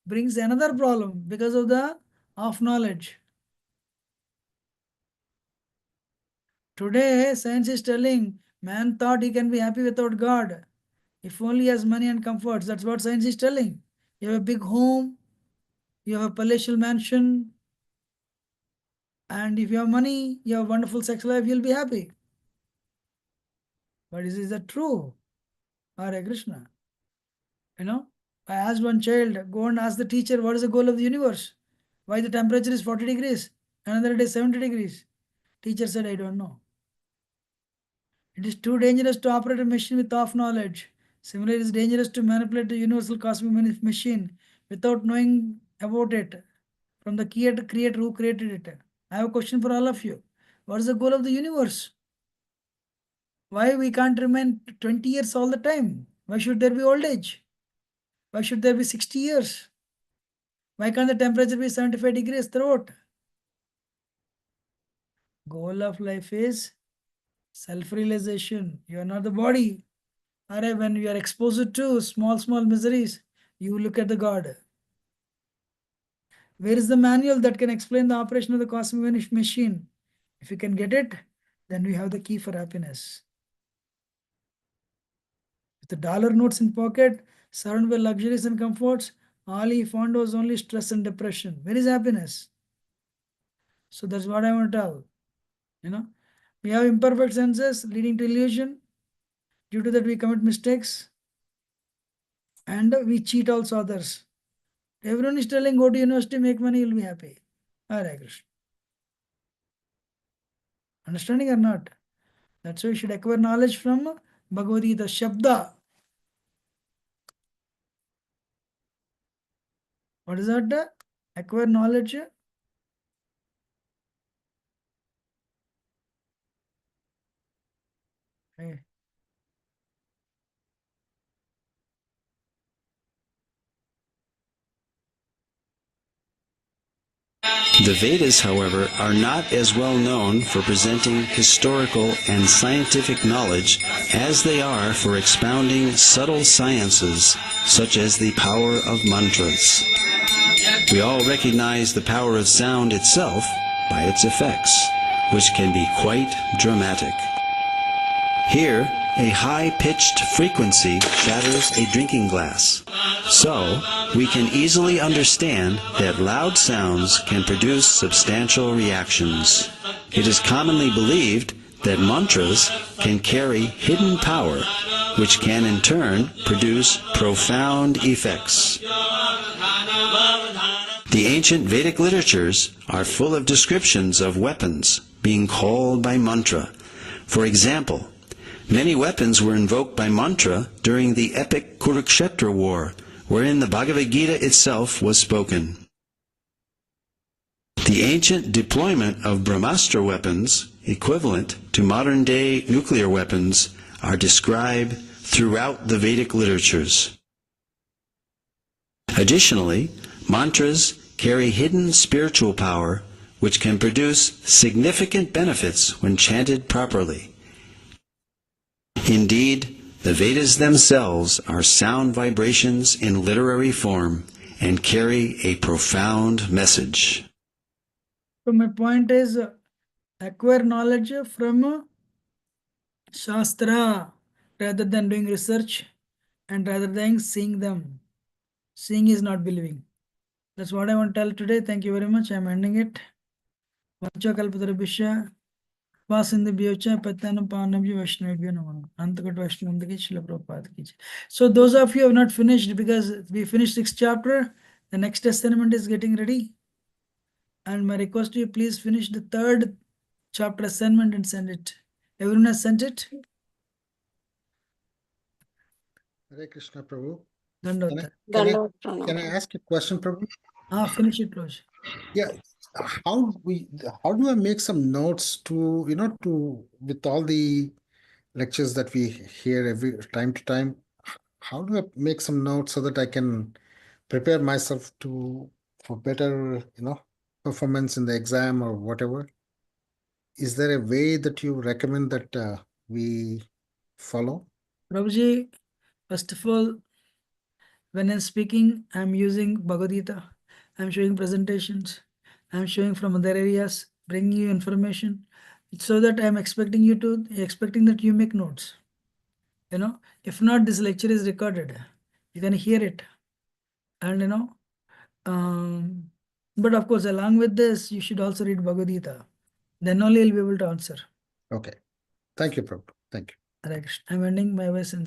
brings another problem because of the half knowledge. Today, science is telling man thought he can be happy without God if only he has money and comforts. That's what science is telling. You have a big home, you have a palatial mansion, and if you have money, you have a wonderful sex life, you'll be happy. But is that true? Hare Krishna. You know, I asked one child, go and ask the teacher, what is the goal of the universe? Why the temperature is 40 degrees? Another day 70 degrees. Teacher said, I don't know. It is too dangerous to operate a machine with half knowledge. Similarly, it is dangerous to manipulate the universal cosmic machine without knowing about it from the creator who created it. I have a question for all of you. What is the goal of the universe? Why we can't remain 20 years all the time? Why should there be old age? Why should there be 60 years? Why can't the temperature be 75 degrees throughout? Goal of life is self-realization. You are not the body. Array, when you are exposed to small miseries, you look at the God. Where is the manual that can explain the operation of the cosmic machine? If you can get it, then we have the key for happiness. With the dollar notes in pocket, surrounded by luxuries and comforts, all he found was only stress and depression. Where is happiness? So that's what I want to tell. You know, we have imperfect senses leading to illusion. Due to that, we commit mistakes and we cheat also others. Everyone is telling go to university, make money, you'll be happy. Hare Krishna. Understanding or not? That's why you should acquire knowledge from Bhagavad Gita, Shabda. What is that? Acquire knowledge. Hey. The Vedas, however, are not as well known for presenting historical and scientific knowledge as they are for expounding subtle sciences such as the power of mantras. We all recognize the power of sound itself by its effects, which can be quite dramatic. Here, a high-pitched frequency shatters a drinking glass. So, we can easily understand that loud sounds can produce substantial reactions. It is commonly believed that mantras can carry hidden power, which can in turn produce profound effects. The ancient Vedic literatures are full of descriptions of weapons being called by mantra. For example, many weapons were invoked by mantra during the epic Kurukshetra war, wherein the Bhagavad Gita itself was spoken. The ancient deployment of Brahmastra weapons, equivalent to modern-day nuclear weapons, are described throughout the Vedic literatures. Additionally, mantras carry hidden spiritual power which can produce significant benefits when chanted properly. Indeed, the Vedas themselves are sound vibrations in literary form and carry a profound message. So my point is acquire knowledge from Shastra rather than doing research and rather than seeing them. Seeing is not believing. That's what I want to tell today. Thank you very much. I'm ending it. Vancha kalpatarabhisya vasinda bhyocha patyanam panabhya vaishnavibhyo namo. Antakat vaishnavandaki Srila Prabhupada ki jai. So those of you who have not finished, because we finished 6th chapter, the next assignment is getting ready. And my request to you, please finish the 3rd chapter assignment and send it. Everyone has sent it? Hare Krishna, Prabhu. Dandavata. Can I ask a question, Prabhu? Finish it, Roj. Yeah. How do I make some notes to, with all the lectures that we hear every time to time, how do I make some notes so that I can prepare myself for better, performance in the exam or whatever? Is there a way that you recommend that we follow? Prabhuji, first of all, when I'm speaking, I'm using Bhagavad Gita. I'm showing presentations. I'm showing from other areas, bringing you information, so that I'm expecting that you make notes. If not, this lecture is recorded. You can hear it. And but of course, along with this, you should also read Bhagavad Gita. Then only you'll be able to answer. Okay. Thank you, Prabhu. Thank you. I'm ending my voice in